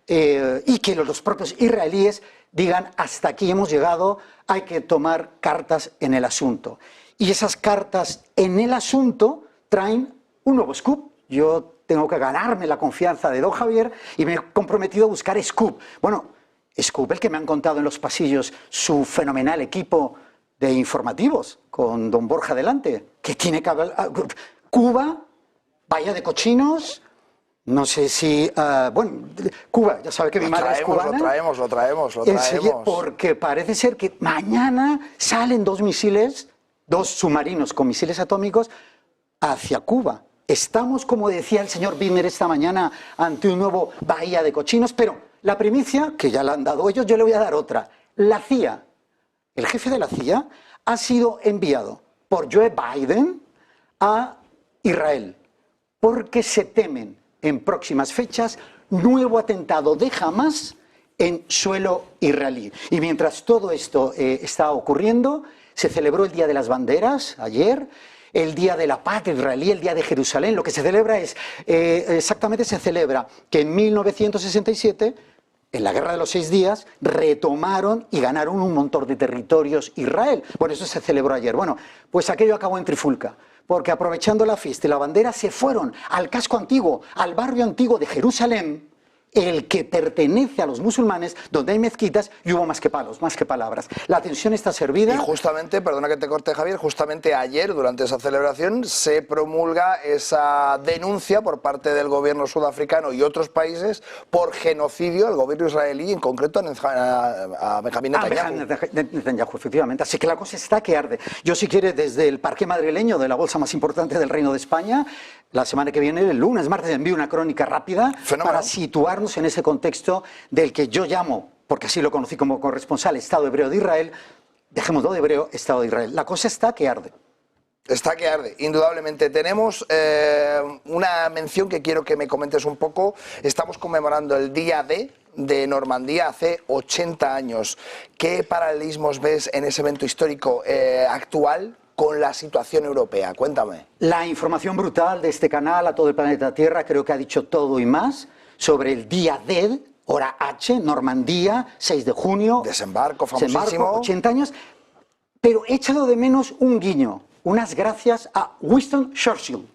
S4: y que los propios israelíes digan, hasta aquí hemos llegado, hay que tomar cartas en el asunto. Y esas cartas en el asunto traen un nuevo scoop. Yo tengo que ganarme la confianza de don Javier y me he comprometido a buscar scoop. Bueno, scoop el que me han contado en los pasillos su fenomenal equipo de informativos, con don Borja delante, que tiene que hablar... Cuba, Bahía de Cochinos... No sé si, bueno, Cuba, ya sabe que mi madre es cubana.
S1: Lo traemos.
S4: Porque parece ser que mañana salen 2 misiles, 2 submarinos con misiles atómicos hacia Cuba. Estamos, como decía el señor Wiener esta mañana, ante un nuevo Bahía de Cochinos, pero la primicia, que ya la han dado ellos, yo le voy a dar otra. La CIA, el jefe de la CIA, ha sido enviado por Joe Biden a Israel, porque se temen en próximas fechas nuevo atentado de Hamas en suelo israelí. Y mientras todo esto está ocurriendo, se celebró el Día de las Banderas ayer, el Día de la Paz israelí, el Día de Jerusalén. Lo que se celebra es, exactamente se celebra que en 1967, en la Guerra de los 6 días, retomaron y ganaron un montón de territorios Israel. Bueno, eso se celebró ayer. Bueno, pues aquello acabó en trifulca, porque aprovechando la fiesta y la bandera se fueron al casco antiguo, al barrio antiguo de Jerusalén, el que pertenece a los musulmanes, donde hay mezquitas y hubo más que palos, más que palabras. La tensión está servida.
S1: Y justamente, perdona que te corte, Javier, justamente ayer, durante esa celebración, se promulga esa denuncia por parte del gobierno sudafricano y otros países por genocidio al gobierno israelí, en concreto a Benjamín Netanyahu.
S4: Netanyahu, efectivamente. Así que la cosa está que arde. Yo, si quiere, desde el parque madrileño de la bolsa más importante del Reino de España, la semana que viene, el lunes, martes, envío una crónica rápida para situarnos en ese contexto del que yo llamo, porque así lo conocí como corresponsal, Estado Hebreo de Israel. Dejémoslo de hebreo, Estado de Israel. La cosa está que arde.
S1: Está que arde, indudablemente. Tenemos una mención que quiero que me comentes un poco. Estamos conmemorando el Día de Normandía hace 80 años. ¿Qué paralelismos ves en ese evento histórico actual con la situación europea? Cuéntame.
S4: La información brutal de este canal a todo el planeta Tierra creo que ha dicho todo y más sobre el Día D, hora H, Normandía, 6 de junio.
S1: Desembarco famosísimo.
S4: Desembarco, 80 años. Pero he echado de menos un guiño, unas gracias a Winston Churchill.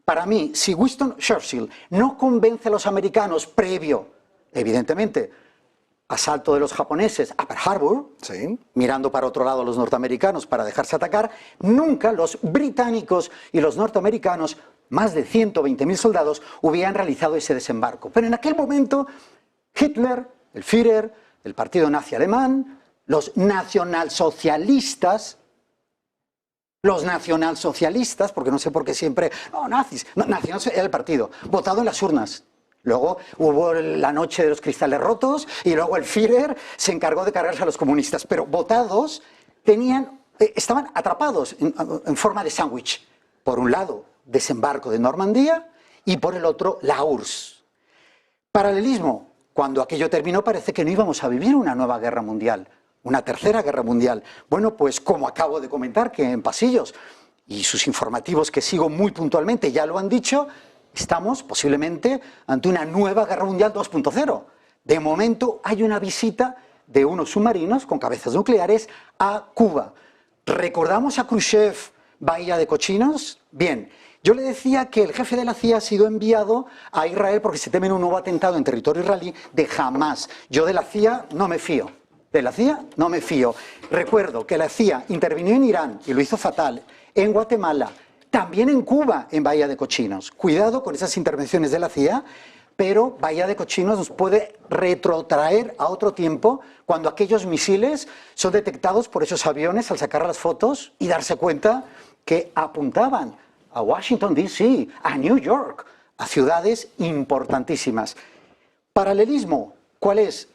S4: Para mí, si Winston Churchill no convence a los americanos previo, evidentemente, asalto de los japoneses a Pearl Harbor,
S1: sí,
S4: mirando para otro lado a los norteamericanos para dejarse atacar, nunca los británicos y los norteamericanos, más de 120.000 soldados, hubieran realizado ese desembarco. Pero en aquel momento, Hitler, el Führer, el partido nazi alemán, los nacionalsocialistas, porque no sé por qué siempre, no, nazis, no, nacional era el partido, votado en las urnas. Luego hubo la noche de los cristales rotos y luego el Führer se encargó de cargarse a los comunistas. Pero votados estaban atrapados en forma de sándwich. Por un lado, desembarco de Normandía y por el otro, la URSS. Paralelismo. Cuando aquello terminó parece que no íbamos a vivir una nueva guerra mundial, una tercera guerra mundial. Bueno, pues como acabo de comentar, que en Pasillos y sus informativos que sigo muy puntualmente ya lo han dicho, estamos posiblemente ante una nueva guerra mundial 2.0. De momento hay una visita de unos submarinos con cabezas nucleares a Cuba. ¿Recordamos a Khrushchev, Bahía de Cochinos? Bien, yo le decía que el jefe de la CIA ha sido enviado a Israel porque se temen un nuevo atentado en territorio israelí de Hamas. Yo de la CIA no me fío. De la CIA no me fío. Recuerdo que la CIA intervino en Irán y lo hizo fatal, en Guatemala, también en Cuba, en Bahía de Cochinos. Cuidado con esas intervenciones de la CIA, pero Bahía de Cochinos nos puede retrotraer a otro tiempo cuando aquellos misiles son detectados por esos aviones al sacar las fotos y darse cuenta que apuntaban a Washington, D.C., a New York, a ciudades importantísimas. Paralelismo, ¿cuál es?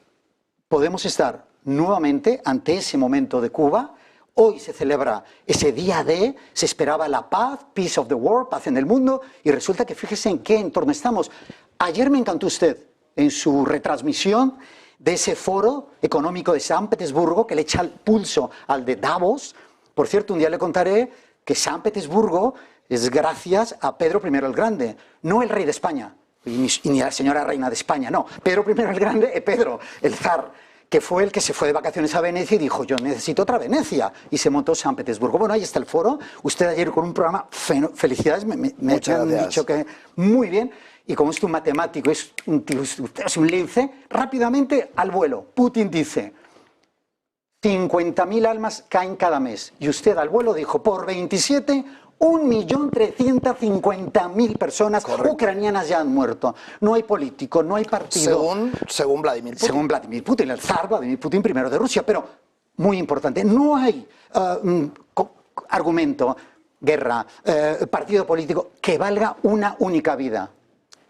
S4: Podemos estar nuevamente ante ese momento de Cuba. Hoy se celebra ese Día D, se esperaba la paz, peace of the world, paz en el mundo, y resulta que fíjese en qué entorno estamos. Ayer me encantó usted en su retransmisión de ese foro económico de San Petersburgo que le echa el pulso al de Davos. Por cierto, un día le contaré que San Petersburgo es gracias a Pedro I el Grande, no el rey de España, y ni a la señora reina de España, no. Pedro I el Grande, Pedro, el zar, que fue el que se fue de vacaciones a Venecia y dijo, yo necesito otra Venecia, y se montó San Petersburgo. Bueno, ahí está el foro. Usted ayer con un programa, felicidades, me han dicho que muy bien, y como es un matemático, es un lince, rápidamente al vuelo. Putin dice, 50.000 almas caen cada mes, y usted al vuelo dijo, por 27, 1.350.000 personas ucranianas ya han muerto. No hay político, no hay partido.
S1: Según Vladimir Putin.
S4: Según Vladimir Putin, el zar Vladimir Putin primero de Rusia. Pero, muy importante, no hay argumento, guerra, partido político que valga una única vida.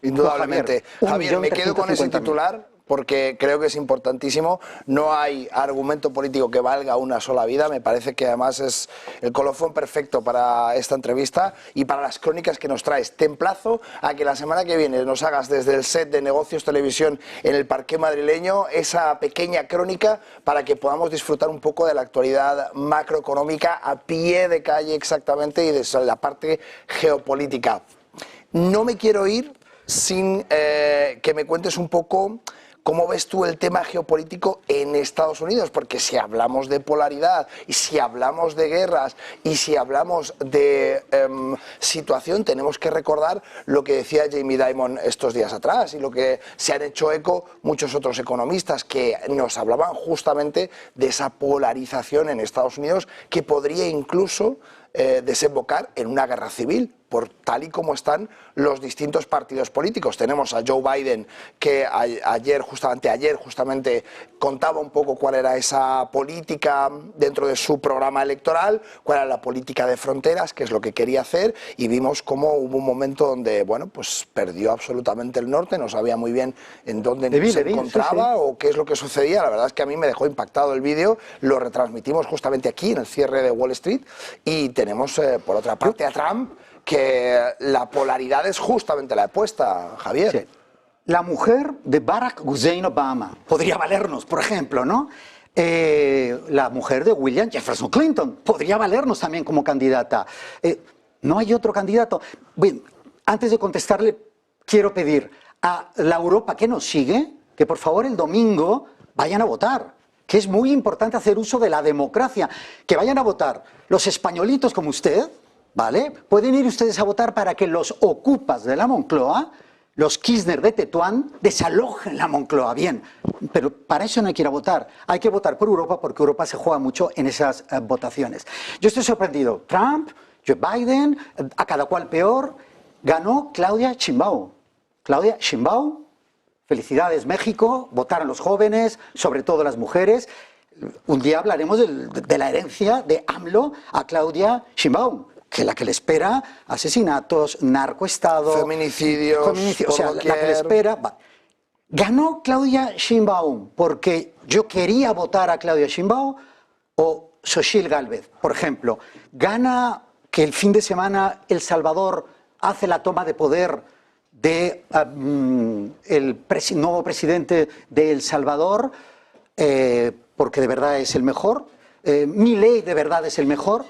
S1: Indudablemente. Javier, me quedo con ese titular porque creo que es importantísimo. No hay argumento político que valga una sola vida. Me parece que además es el colofón perfecto para esta entrevista y para las crónicas que nos traes. Te emplazo a que la semana que viene nos hagas desde el set de Negocios Televisión en el Parqué madrileño esa pequeña crónica para que podamos disfrutar un poco de la actualidad macroeconómica a pie de calle exactamente y de la parte geopolítica. No me quiero ir sin que me cuentes un poco cómo ves tú el tema geopolítico en Estados Unidos, porque si hablamos de polaridad y si hablamos de guerras y si hablamos de situación, tenemos que recordar lo que decía Jamie Dimon estos días atrás y lo que se han hecho eco muchos otros economistas que nos hablaban justamente de esa polarización en Estados Unidos que podría incluso desembocar en una guerra civil, por tal y como están los distintos partidos políticos. Tenemos a Joe Biden, que ayer justamente contaba un poco cuál era esa política dentro de su programa electoral, cuál era la política de fronteras, qué es lo que quería hacer, y vimos cómo hubo un momento donde, bueno, pues perdió absolutamente el norte, no sabía muy bien en dónde se encontraba o qué es lo que sucedía. La verdad es que a mí me dejó impactado el vídeo, lo retransmitimos justamente aquí en el cierre de Wall Street, y tenemos por otra parte a Trump, que la polaridad es justamente la opuesta, Javier.
S4: Sí. La mujer de Barack Hussein Obama podría valernos, por ejemplo, ¿no? La mujer de William Jefferson Clinton podría valernos también como candidata. ¿No hay otro candidato? Bien, antes de contestarle, quiero pedir a la Europa que nos sigue que por favor el domingo vayan a votar, que es muy importante hacer uso de la democracia, que vayan a votar los españolitos como usted, ¿vale? Pueden ir ustedes a votar para que los ocupas de la Moncloa, los Kirchner de Tetuán, desalojen la Moncloa. Bien, pero para eso no hay que ir a votar. Hay que votar por Europa porque Europa se juega mucho en esas votaciones. Yo estoy sorprendido. Trump, Joe Biden, a cada cual peor. Ganó Claudia Sheinbaum. Claudia Sheinbaum, felicidades México, votaron los jóvenes, sobre todo las mujeres. Un día hablaremos de la herencia de AMLO a Claudia Sheinbaum, que la que le espera asesinatos, narcoestado,
S1: feminicidios,
S4: o sea, la que le espera. ¿Ganó Claudia Sheinbaum porque yo quería votar a Claudia Sheinbaum o Xochitl Gálvez, por ejemplo? ¿Gana que el fin de semana El Salvador hace la toma de poder de nuevo presidente de El Salvador porque de verdad es el mejor? ¿Milei de verdad es el mejor?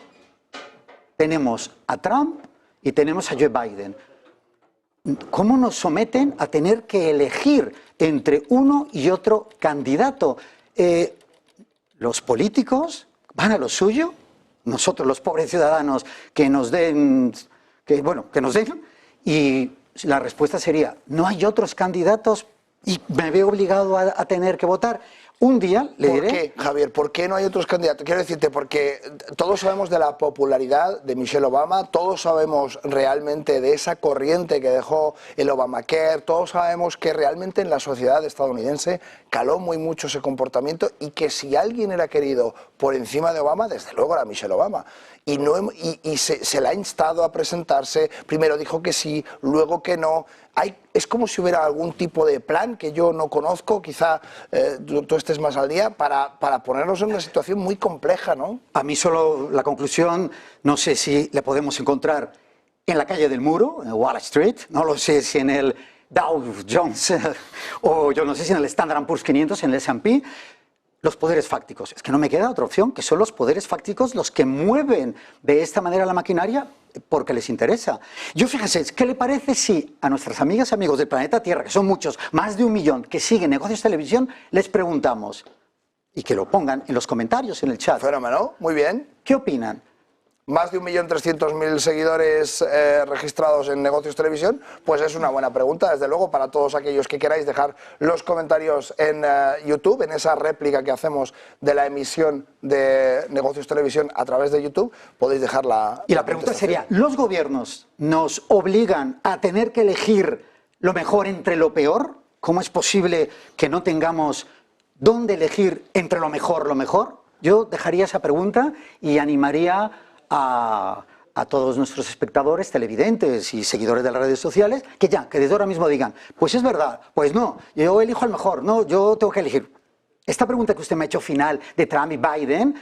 S4: Tenemos a Trump y tenemos a Joe Biden. ¿Cómo nos someten a tener que elegir entre uno y otro candidato? Los políticos van a lo suyo, nosotros los pobres ciudadanos que nos den, y la respuesta sería, no hay otros candidatos y me veo obligado a tener que votar. Un día le diré...
S1: ¿Por qué, Javier? ¿Por qué no hay otros candidatos? Quiero decirte, porque todos sabemos de la popularidad de Michelle Obama, todos sabemos realmente de esa corriente que dejó el Obamacare, todos sabemos que realmente en la sociedad estadounidense caló muy mucho ese comportamiento y que si alguien era querido por encima de Obama, desde luego era Michelle Obama. Y se la ha instado a presentarse, primero dijo que sí, luego que no. Es como si hubiera algún tipo de plan que yo no conozco, quizá tú estés más al día, para ponernos en una situación muy compleja, ¿no?
S4: A mí solo la conclusión, no sé si la podemos encontrar en la calle del Muro, en Wall Street, no lo sé si en el Dow Jones o yo no sé si en el Standard & Poor's 500, en el S&P. Los poderes fácticos. Es que no me queda otra opción, que son los poderes fácticos los que mueven de esta manera la maquinaria porque les interesa. Yo fíjense, ¿qué le parece si a nuestras amigas y amigos del planeta Tierra, que son muchos, más de 1 millón, que siguen Negocios Televisión, les preguntamos, y que lo pongan en los comentarios, en el chat?
S1: Fenómeno, muy bien.
S4: ¿Qué opinan?
S1: Más de 1.300.000 seguidores registrados en Negocios Televisión, pues es una buena pregunta, desde luego, para todos aquellos que queráis dejar los comentarios en YouTube, en esa réplica que hacemos de la emisión de Negocios Televisión a través de YouTube, podéis dejarla.
S4: Y la pregunta sería, ¿los gobiernos nos obligan a tener que elegir lo mejor entre lo peor? ¿Cómo es posible que no tengamos dónde elegir entre lo mejor, lo mejor? Yo dejaría esa pregunta y animaría a a todos nuestros espectadores, televidentes y seguidores de las redes sociales que desde ahora mismo digan, pues es verdad, pues no, yo elijo al mejor, no, yo tengo que elegir. Esta pregunta que usted me ha hecho final de Trump y Biden,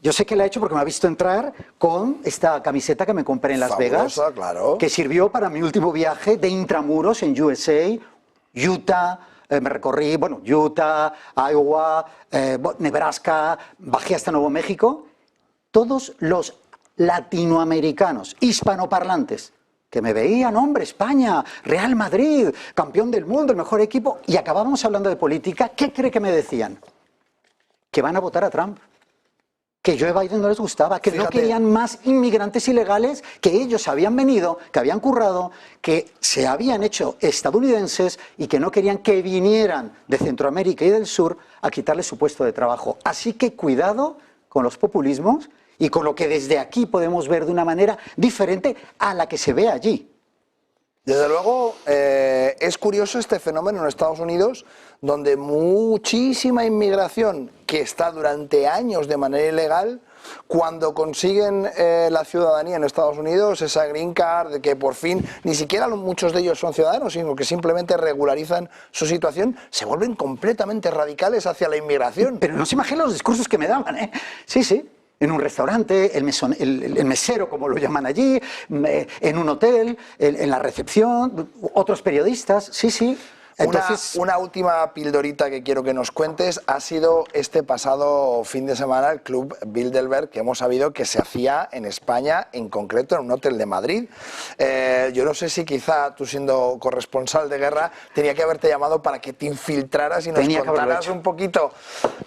S4: yo sé que la ha hecho porque me ha visto entrar con esta camiseta que me compré en Las Vegas,
S1: claro,
S4: que sirvió para mi último viaje de intramuros en USA, Utah. Me recorrí, bueno, Utah, Iowa, Nebraska, bajé hasta Nuevo México. Todos los latinoamericanos, hispanoparlantes, que me veían, hombre, España, Real Madrid, campeón del mundo, el mejor equipo, y acabábamos hablando de política, ¿qué cree que me decían? Que van a votar a Trump. Que Joe Biden no les gustaba, que no querían más inmigrantes ilegales, que ellos habían venido, que habían currado, que se habían hecho estadounidenses y que no querían que vinieran de Centroamérica y del sur a quitarles su puesto de trabajo. Así que cuidado con los populismos y con lo que desde aquí podemos ver de una manera diferente a la que se ve allí.
S1: Desde luego, es curioso este fenómeno en Estados Unidos, donde muchísima inmigración que está durante años de manera ilegal, cuando consiguen la ciudadanía en Estados Unidos, esa green card, de que por fin ni siquiera muchos de ellos son ciudadanos, sino que simplemente regularizan su situación, se vuelven completamente radicales hacia la inmigración.
S4: Pero no se imaginan los discursos que me daban, ¿eh? Sí, sí. En un restaurante, el mesero, como lo llaman allí, en un hotel, en la recepción, otros periodistas, sí, sí. Entonces,
S1: una última pildorita que quiero que nos cuentes ha sido este pasado fin de semana el Club Bilderberg, que hemos sabido que se hacía en España, en concreto en un hotel de Madrid. Yo no sé si quizá tú, siendo corresponsal de guerra, tenía que haberte llamado para que te infiltraras y nos contaras un poquito.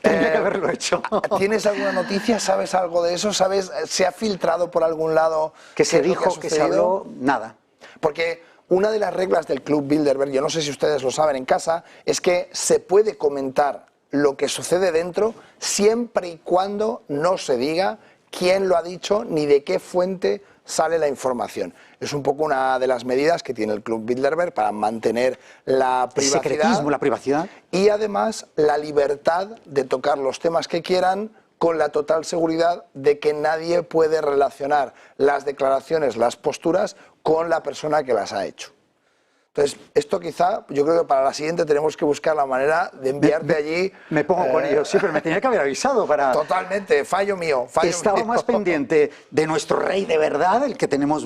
S4: Tenía que haberlo hecho.
S1: ¿Tienes alguna noticia? ¿Sabes algo de eso? ¿Sabes? ¿Se ha filtrado por algún lado?
S4: Que se dijo, que se habló, nada.
S1: Porque una de las reglas del Club Bilderberg, yo no sé si ustedes lo saben en casa, es que se puede comentar lo que sucede dentro siempre y cuando no se diga quién lo ha dicho ni de qué fuente sale la información. Es un poco una de las medidas que tiene el Club Bilderberg para mantener la privacidad.
S4: El secretismo, la privacidad.
S1: Y además la libertad de tocar los temas que quieran, con la total seguridad de que nadie puede relacionar las declaraciones, las posturas, con la persona que las ha hecho. Entonces, esto quizá, yo creo que para la siguiente tenemos que buscar la manera de enviarte allí.
S4: Me pongo con ellos, sí, pero me tenía que haber avisado para...
S1: Totalmente, fallo mío.
S4: Estaba más pendiente de nuestro rey de verdad, el que tenemos,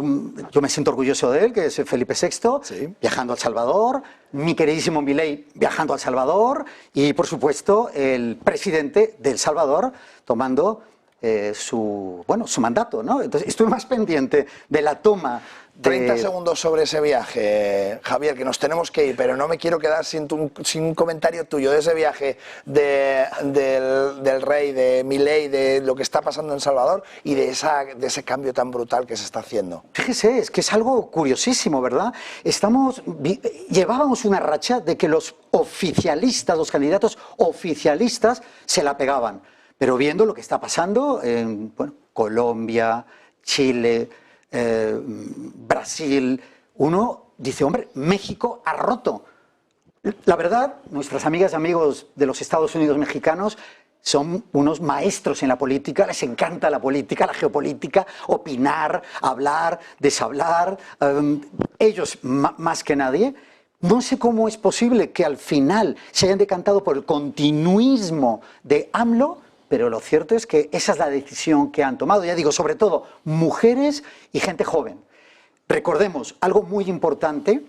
S4: yo me siento orgulloso de él, que es Felipe VI,
S1: sí,
S4: viajando a El Salvador, mi queridísimo Milei viajando a El Salvador y, por supuesto, el presidente de El Salvador tomando su mandato, ¿no? Entonces, estuve más pendiente de la toma.
S1: 30 segundos sobre ese viaje, Javier, que nos tenemos que ir, pero no me quiero quedar sin un comentario tuyo de ese viaje del rey, de Milei, de lo que está pasando en Salvador y de ese cambio tan brutal que se está haciendo.
S4: Fíjese, es que es algo curiosísimo, ¿verdad? Llevábamos una racha de que los oficialistas, los candidatos oficialistas se la pegaban, pero viendo lo que está pasando en Colombia, Chile, Brasil, uno dice, hombre, México ha roto. La verdad, nuestras amigas y amigos de los Estados Unidos mexicanos son unos maestros en la política, les encanta la política, la geopolítica, opinar, hablar, deshablar, ellos más que nadie. No sé cómo es posible que al final se hayan decantado por el continuismo de AMLO, pero lo cierto es que esa es la decisión que han tomado, ya digo, sobre todo mujeres y gente joven. Recordemos algo muy importante,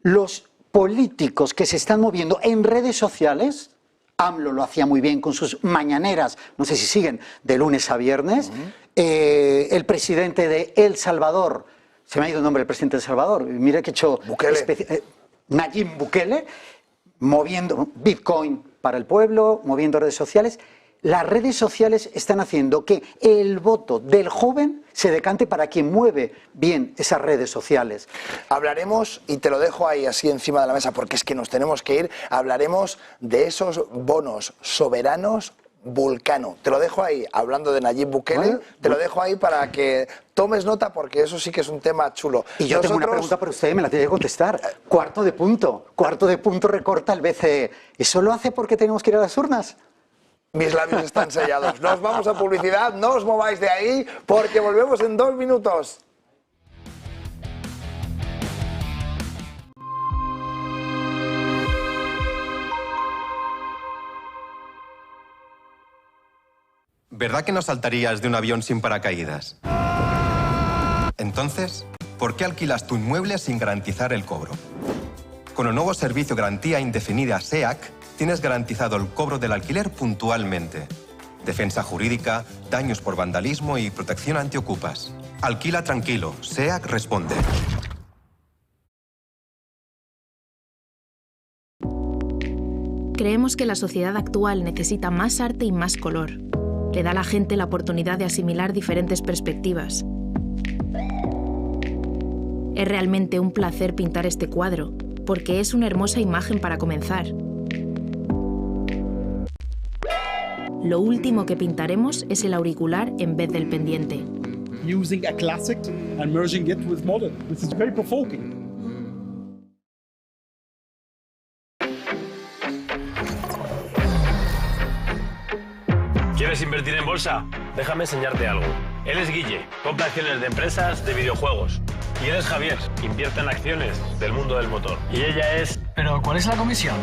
S4: los políticos que se están moviendo en redes sociales, AMLO lo hacía muy bien con sus mañaneras, no sé si siguen, de lunes a viernes, el presidente de El Salvador, se me ha ido el nombre del presidente de El Salvador, mira que he hecho... Nayib Bukele, moviendo Bitcoin para el pueblo, moviendo redes sociales. Las redes sociales están haciendo que el voto del joven se decante para quien mueve bien esas redes sociales.
S1: Hablaremos, y te lo dejo ahí así encima de la mesa porque es que nos tenemos que ir, hablaremos de esos bonos soberanos Vulcano. Te lo dejo ahí, hablando de Nayib Bukele, te lo dejo ahí para que tomes nota porque eso sí que es un tema chulo.
S4: Y yo tengo una pregunta para usted, me la tiene que contestar. Cuarto de punto recorta el BCE. ¿Eso lo hace porque tenemos que ir a las urnas?
S1: Mis labios están sellados. Nos vamos a publicidad, no os mováis de ahí porque volvemos en 2 minutos.
S5: ¿Verdad que no saltarías de un avión sin paracaídas? Entonces, ¿por qué alquilas tu inmueble sin garantizar el cobro? Con el nuevo servicio Garantía Indefinida SEAC, tienes garantizado el cobro del alquiler puntualmente. Defensa jurídica, daños por vandalismo y protección antiocupas. Alquila tranquilo, SEAC responde.
S6: Creemos que la sociedad actual necesita más arte y más color. Le da a la gente la oportunidad de asimilar diferentes perspectivas. Es realmente un placer pintar este cuadro, porque es una hermosa imagen para comenzar. Lo último que pintaremos es el auricular en vez del pendiente.
S7: Using a classic and merging it with modern. This is very provoking.
S8: ¿Quieres invertir en bolsa? Déjame enseñarte algo. Él es Guille, compra acciones de empresas de videojuegos. Y él es Javier, invierte en acciones del mundo del motor. Y ella es...
S9: ¿Pero cuál es la comisión?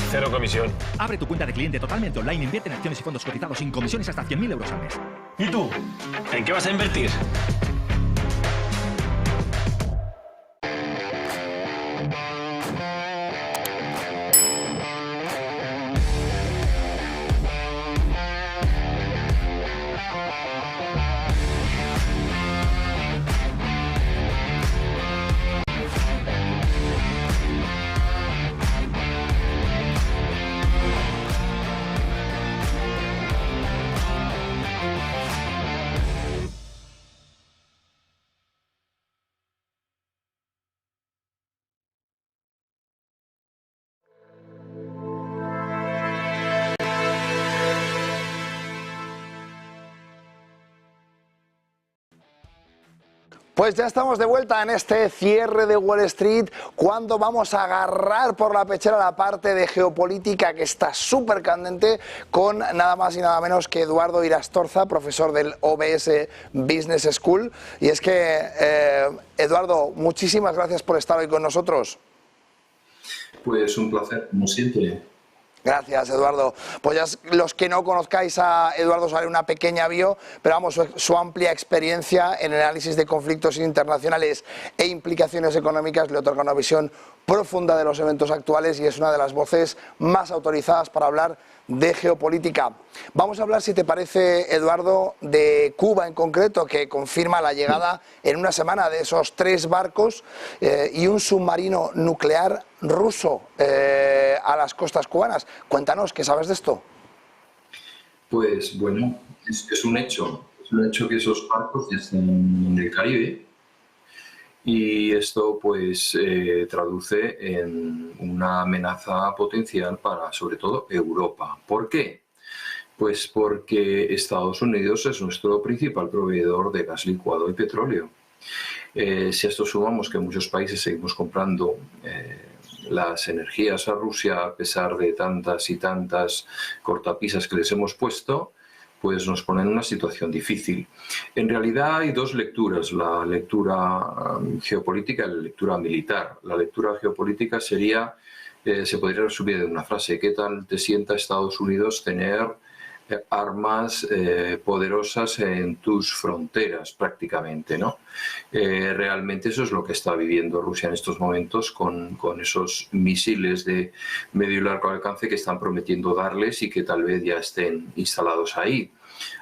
S8: 0 comisión.
S9: Abre tu cuenta de cliente totalmente online, invierte en acciones y fondos cotizados sin comisiones hasta 100.000 euros al mes.
S8: ¿Y tú? ¿En qué vas a invertir?
S1: Pues ya estamos de vuelta en este cierre de Wall Street, cuando vamos a agarrar por la pechera la parte de geopolítica que está súper candente, con nada más y nada menos que Eduardo Irastorza, profesor del OBS Business School. Y es que, Eduardo, muchísimas gracias por estar hoy con nosotros.
S10: Pues un placer, como siempre.
S1: Gracias, Eduardo. Pues ya los que no conozcáis a Eduardo os haré una pequeña bio, pero vamos, su amplia experiencia en el análisis de conflictos internacionales e implicaciones económicas le otorga una visión profunda de los eventos actuales y es una de las voces más autorizadas para hablar de geopolítica. Vamos a hablar, si te parece, Eduardo, de Cuba en concreto, que confirma la llegada en una semana de esos 3 barcos y un submarino nuclear ruso a las costas cubanas. Cuéntanos, ¿qué sabes de esto?
S10: Pues bueno, es un hecho que esos barcos ya están en el Caribe y esto pues traduce en una amenaza potencial para sobre todo Europa. ¿Por qué? Pues porque Estados Unidos es nuestro principal proveedor de gas licuado y petróleo. Si a esto sumamos que muchos países seguimos comprando las energías a Rusia a pesar de tantas y tantas cortapisas que les hemos puesto, pues nos pone en una situación difícil. En realidad hay 2 lecturas, la lectura geopolítica y la lectura militar. La lectura geopolítica sería, se podría resumir en una frase: ¿qué tal te sienta Estados Unidos tener armas poderosas en tus fronteras prácticamente, ¿no? Realmente eso es lo que está viviendo Rusia en estos momentos con esos misiles de medio y largo alcance que están prometiendo darles y que tal vez ya estén instalados ahí.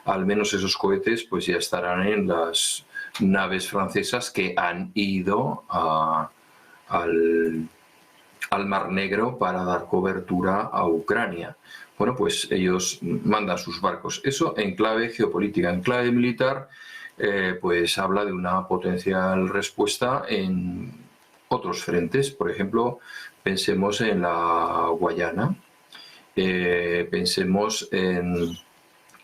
S10: Al menos esos cohetes pues ya estarán en las naves francesas que han ido al Mar Negro para dar cobertura a Ucrania. Bueno, pues ellos mandan sus barcos. Eso en clave geopolítica. En clave militar, pues habla de una potencial respuesta en otros frentes. Por ejemplo, pensemos en la Guayana, pensemos en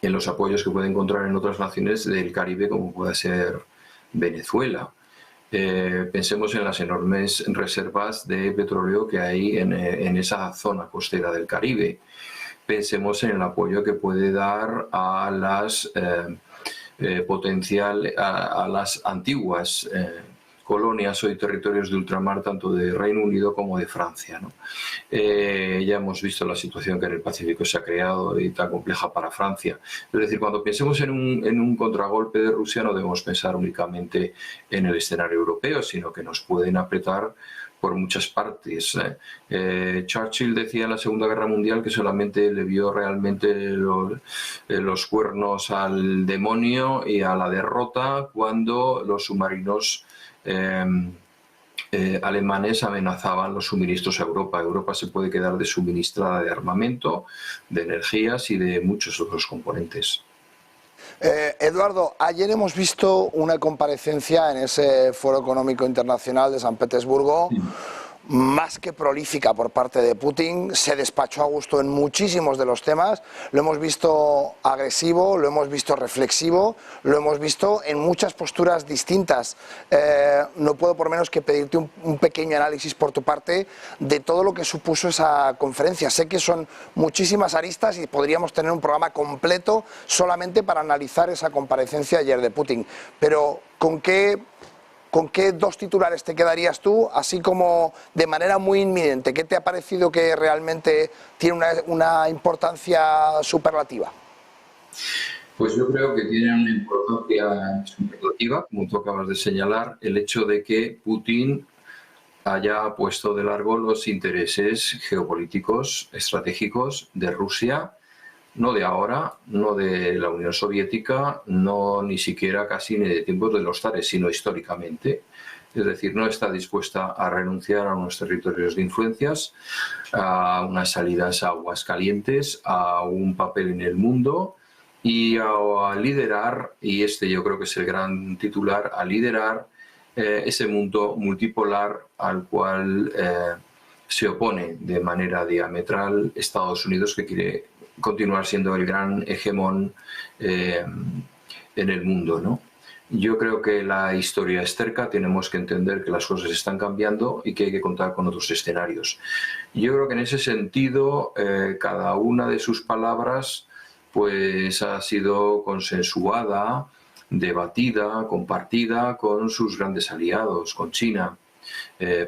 S10: los apoyos que puede encontrar en otras naciones del Caribe, como puede ser Venezuela. Pensemos en las enormes reservas de petróleo que hay en esa zona costera del Caribe. Pensemos en el apoyo que puede dar a las a las antiguas colonias hoy territorios de ultramar tanto de Reino Unido como de Francia, ¿no? Ya hemos visto la situación que en el Pacífico se ha creado y tan compleja para Francia. Es decir, cuando pensemos en un contragolpe de Rusia no debemos pensar únicamente en el escenario europeo, sino que nos pueden apretar por muchas partes. Churchill decía en la Segunda Guerra Mundial que solamente le vio realmente los cuernos al demonio y a la derrota cuando los submarinos alemanes amenazaban los suministros a Europa. Europa se puede quedar desuministrada de armamento, de energías y de muchos otros componentes.
S1: Eduardo, ayer hemos visto una comparecencia en ese Foro Económico Internacional de San Petersburgo, más que prolífica por parte de Putin. Se despachó a gusto en muchísimos de los temas, lo hemos visto agresivo, lo hemos visto reflexivo, lo hemos visto en muchas posturas distintas. No puedo por menos que pedirte un pequeño análisis por tu parte de todo lo que supuso esa conferencia. Sé que son muchísimas aristas y podríamos tener un programa completo solamente para analizar esa comparecencia ayer de Putin, pero ¿con qué dos titulares te quedarías tú, así como de manera muy inminente? ¿Qué te ha parecido que realmente tiene una importancia superlativa?
S10: Pues yo creo que tiene una importancia superlativa, como tú acabas de señalar, el hecho de que Putin haya puesto de largo los intereses geopolíticos estratégicos de Rusia, no de ahora, no de la Unión Soviética, no ni siquiera casi ni de tiempos de los zares, sino históricamente. Es decir, no está dispuesta a renunciar a unos territorios de influencias, a unas salidas a aguas calientes, a un papel en el mundo y a liderar, y este yo creo que es el gran titular, a liderar ese mundo multipolar al cual se opone de manera diametral Estados Unidos, que quiere continuar siendo el gran hegemón en el mundo, ¿no? Yo creo que la historia es cerca, tenemos que entender que las cosas están cambiando y que hay que contar con otros escenarios. Yo creo que en ese sentido cada una de sus palabras pues ha sido consensuada, debatida, compartida con sus grandes aliados, con China,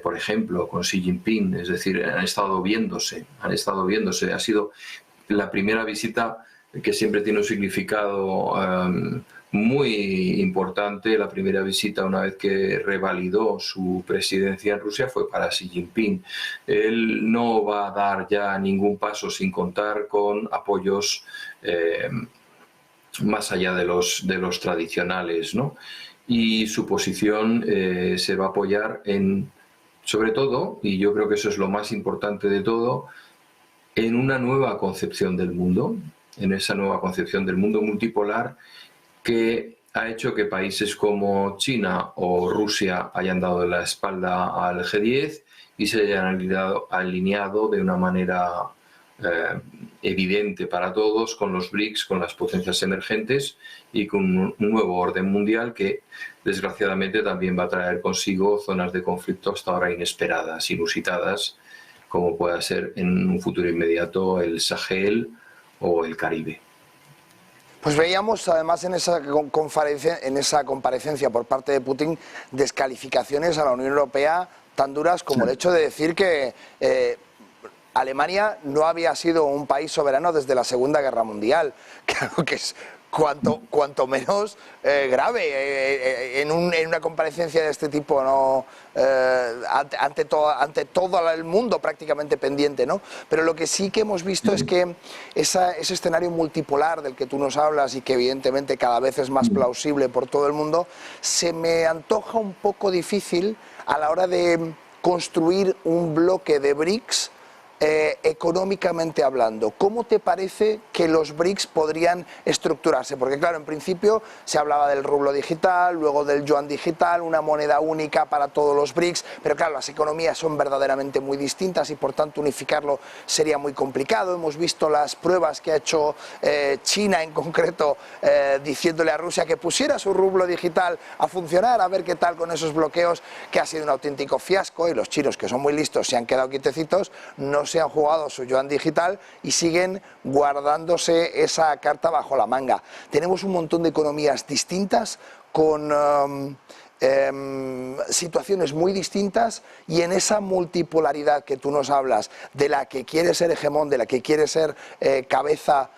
S10: por ejemplo, con Xi Jinping. Es decir, han estado viéndose. Ha sido la primera visita que siempre tiene un significado muy importante. La primera visita, una vez que revalidó su presidencia en Rusia, fue para Xi Jinping. Él no va a dar ya ningún paso sin contar con apoyos más allá de los tradicionales, ¿no? Y su posición se va a apoyar en, sobre todo, y yo creo que eso es lo más importante de todo, en una nueva concepción del mundo, en esa nueva concepción del mundo multipolar que ha hecho que países como China o Rusia hayan dado la espalda al G10 y se hayan alineado de una manera evidente para todos con los BRICS, con las potencias emergentes y con un nuevo orden mundial que desgraciadamente también va a traer consigo zonas de conflicto hasta ahora inesperadas, inusitadas, como pueda ser en un futuro inmediato el Sahel o el Caribe.
S1: Pues veíamos además en esa comparecencia por parte de Putin descalificaciones a la Unión Europea tan duras como el hecho de decir que Alemania no había sido un país soberano desde la Segunda Guerra Mundial, que es cuanto menos grave en una comparecencia de este tipo, ¿no? Ante todo el mundo prácticamente pendiente, ¿no? Pero lo que sí que hemos visto es que ese escenario multipolar del que tú nos hablas y que evidentemente cada vez es más plausible por todo el mundo, se me antoja un poco difícil a la hora de construir un bloque de BRICS económicamente hablando. ¿Cómo te parece que los BRICS podrían estructurarse? Porque claro, en principio se hablaba del rublo digital, luego del yuan digital, una moneda única para todos los BRICS, pero claro, las economías son verdaderamente muy distintas y por tanto unificarlo sería muy complicado. Hemos visto las pruebas que ha hecho China en concreto, diciéndole a Rusia que pusiera su rublo digital a funcionar, a ver qué tal con esos bloqueos, que ha sido un auténtico fiasco, y los chinos, que son muy listos, se han quedado quietecitos, no se han jugado su yuan digital y siguen guardándose esa carta bajo la manga. Tenemos un montón de economías distintas con situaciones muy distintas, y en esa multipolaridad que tú nos hablas, de la que quiere ser hegemón, de la que quiere ser cabeza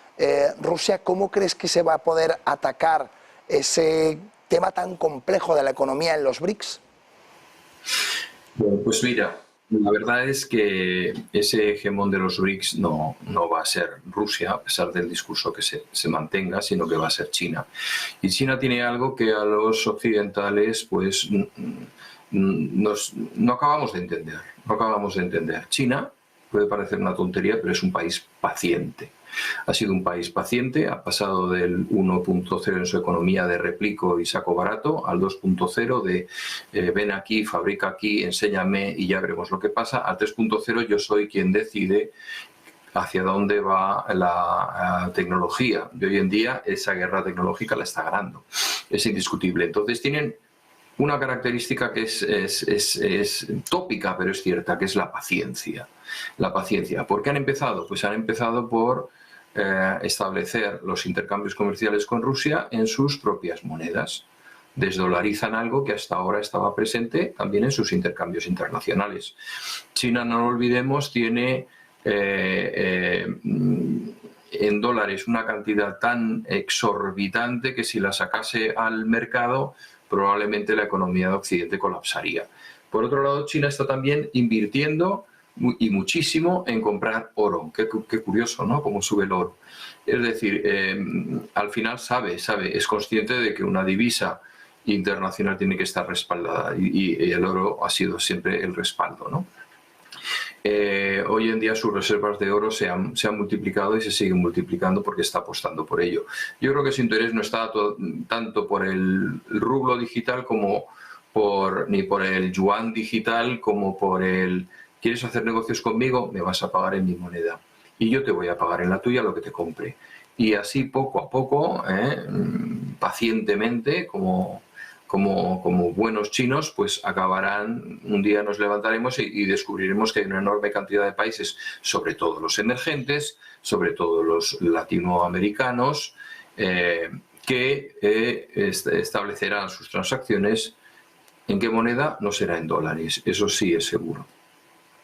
S1: Rusia, ¿cómo crees que se va a poder atacar ese tema tan complejo de la economía en los BRICS?
S10: Bueno, pues mira, la verdad es que ese hegemón de los BRICS no va a ser Rusia, a pesar del discurso que se mantenga, sino que va a ser China. Y China tiene algo que a los occidentales pues no acabamos de entender. No acabamos de entender. China puede parecer una tontería, pero es un país paciente. Ha sido un país paciente, ha pasado del 1.0 en su economía de replico y saco barato al 2.0 de ven aquí, fabrica aquí, enséñame y ya veremos lo que pasa, al 3.0 yo soy quien decide hacia dónde va la tecnología. Y hoy en día esa guerra tecnológica la está ganando, es indiscutible. Entonces tienen una característica que es tópica, pero es cierta, que es la paciencia. La paciencia. ¿Por qué han empezado? Pues han empezado por establecer los intercambios comerciales con Rusia en sus propias monedas. Desdolarizan algo que hasta ahora estaba presente también en sus intercambios internacionales. China, no lo olvidemos, tiene en dólares una cantidad tan exorbitante que si la sacase al mercado probablemente la economía de Occidente colapsaría. Por otro lado, China está también invirtiendo y muchísimo en comprar oro. Qué curioso, ¿no? Cómo sube el oro. Es decir, al final sabe, es consciente de que una divisa internacional tiene que estar respaldada y el oro ha sido siempre el respaldo, ¿no? Hoy en día sus reservas de oro se han multiplicado y se siguen multiplicando porque está apostando por ello. Yo creo que su interés no está tanto por el rublo digital ni por el yuan digital como por el ¿quieres hacer negocios conmigo? Me vas a pagar en mi moneda y yo te voy a pagar en la tuya lo que te compre. Y así poco a poco, pacientemente, como buenos chinos, pues acabarán, un día nos levantaremos y descubriremos que hay una enorme cantidad de países, sobre todo los emergentes, sobre todo los latinoamericanos, que establecerán sus transacciones. ¿En qué moneda? No será en dólares, eso sí es seguro.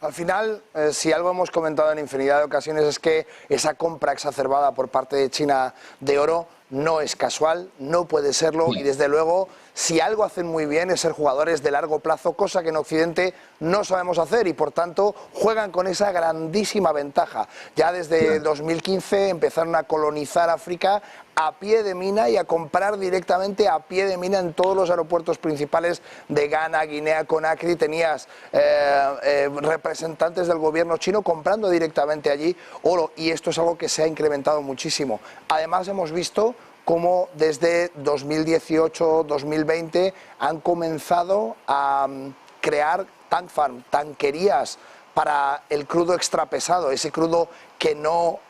S1: Al final, si algo hemos comentado en infinidad de ocasiones es que esa compra exacerbada por parte de China de oro no es casual, no puede serlo, y desde luego, si algo hacen muy bien es ser jugadores de largo plazo, cosa que en Occidente no sabemos hacer, y por tanto juegan con esa grandísima ventaja. Ya desde 2015 empezaron a colonizar África a pie de mina y a comprar directamente a pie de mina en todos los aeropuertos principales de Ghana, Guinea, Conakry. Tenías representantes del gobierno chino comprando directamente allí oro, y esto es algo que se ha incrementado muchísimo. Además hemos visto cómo desde 2018-2020 han comenzado a crear tank farm, tanquerías para el crudo extrapesado, ese crudo que no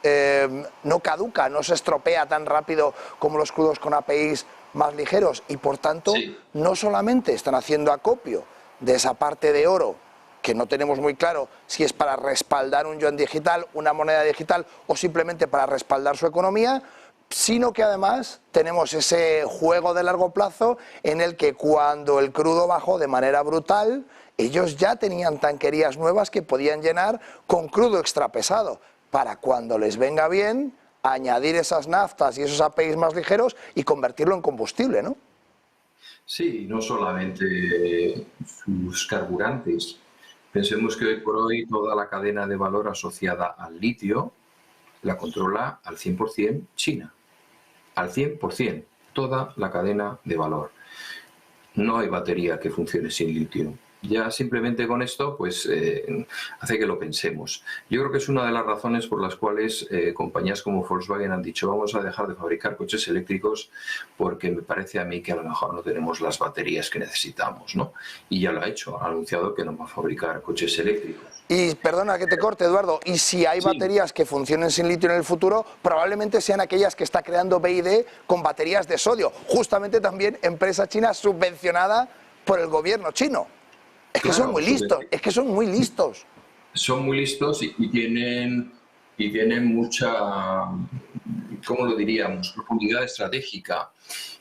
S1: caduca, no se estropea tan rápido como los crudos con APIs más ligeros, y por tanto no solamente están haciendo acopio de esa parte de oro, que no tenemos muy claro si es para respaldar un yuan digital, una moneda digital, o simplemente para respaldar su economía, sino que además tenemos ese juego de largo plazo en el que cuando el crudo bajó de manera brutal, ellos ya tenían tanquerías nuevas que podían llenar con crudo extrapesado, para cuando les venga bien añadir esas naftas y esos APIs más ligeros y convertirlo en combustible, ¿no?
S10: Sí, no solamente sus carburantes. Pensemos que hoy por hoy toda la cadena de valor asociada al litio la controla al 100% China. Al 100%, toda la cadena de valor. No hay batería que funcione sin litio. Ya simplemente con esto pues hace que lo pensemos. Yo creo que es una de las razones por las cuales compañías como Volkswagen han dicho vamos a dejar de fabricar coches eléctricos porque me parece a mí que a lo mejor no tenemos las baterías que necesitamos, ¿no? Y ya lo ha hecho, ha anunciado que no va a fabricar coches eléctricos.
S1: Y perdona que te corte, Eduardo, y si hay baterías que funcionen sin litio en el futuro, probablemente sean aquellas que está creando BYD con baterías de sodio, justamente también empresa china subvencionada por el gobierno chino. Es que son muy listos, es que son muy listos.
S10: Son muy listos y tienen mucha, ¿cómo lo diríamos?, profundidad estratégica.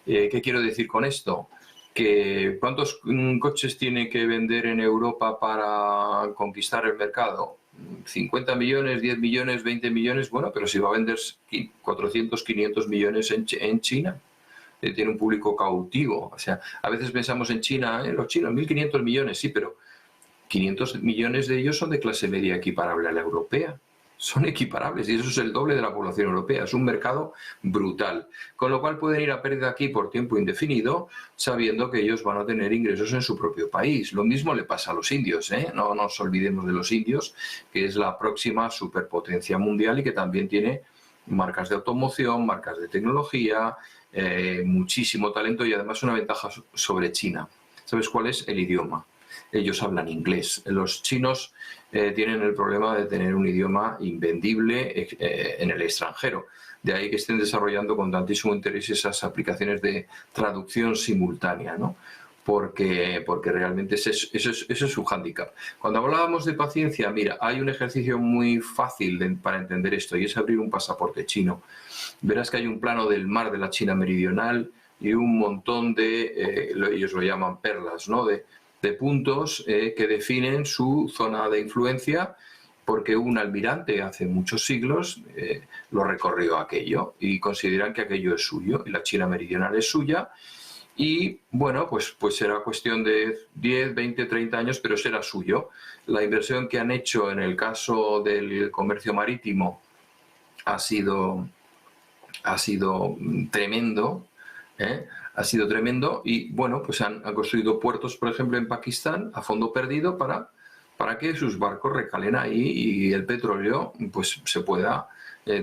S10: ¿Qué quiero decir con esto? que ¿cuántos coches tiene que vender en Europa para conquistar el mercado? 50 millones, 10 millones, 20 millones, bueno, pero si va a vender 400, 500 millones en China, tiene un público cautivo. O sea, a veces pensamos en China, los chinos, 1.500 millones, sí, pero 500 millones de ellos son de clase media equiparable a la europea. Son equiparables y eso es el doble de la población europea. Es un mercado brutal. Con lo cual pueden ir a pérdida aquí por tiempo indefinido sabiendo que ellos van a tener ingresos en su propio país. Lo mismo le pasa a los indios, ¿eh? No nos olvidemos de los indios, que es la próxima superpotencia mundial y que también tiene marcas de automoción, marcas de tecnología, muchísimo talento y además una ventaja sobre China. ¿Sabes cuál es? El idioma. Ellos hablan inglés. Los chinos tienen el problema de tener un idioma invendible en el extranjero. De ahí que estén desarrollando con tantísimo interés esas aplicaciones de traducción simultánea, ¿no? Porque realmente ese es su hándicap. Cuando hablábamos de paciencia, mira, hay un ejercicio muy fácil para entender esto y es abrir un pasaporte chino. Verás que hay un plano del mar de la China meridional y un montón de, ellos lo llaman perlas, ¿no? de puntos que definen su zona de influencia, porque un almirante hace muchos siglos lo recorrió aquello y consideran que aquello es suyo y la China meridional es suya y bueno, pues será cuestión de 10, 20, 30 años, pero será suyo. La inversión que han hecho en el caso del comercio marítimo ha sido tremendo, ha sido tremendo y bueno, pues han construido puertos, por ejemplo, en Pakistán a fondo perdido para que sus barcos recalen ahí y el petróleo pues se pueda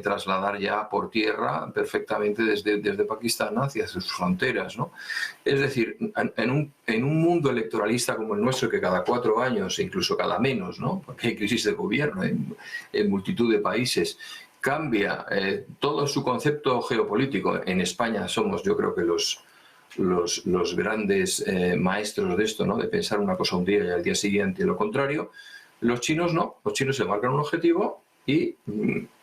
S10: trasladar ya por tierra perfectamente desde Pakistán hacia sus fronteras, ¿no? Es decir, en un mundo electoralista como el nuestro, que cada 4 años, e incluso cada menos, ¿no? Porque hay crisis de gobierno en multitud de países, cambia todo su concepto geopolítico. En España somos, yo creo que los grandes maestros de esto, ¿no? De pensar una cosa un día y al día siguiente lo contrario. Los chinos no, los chinos se marcan un objetivo y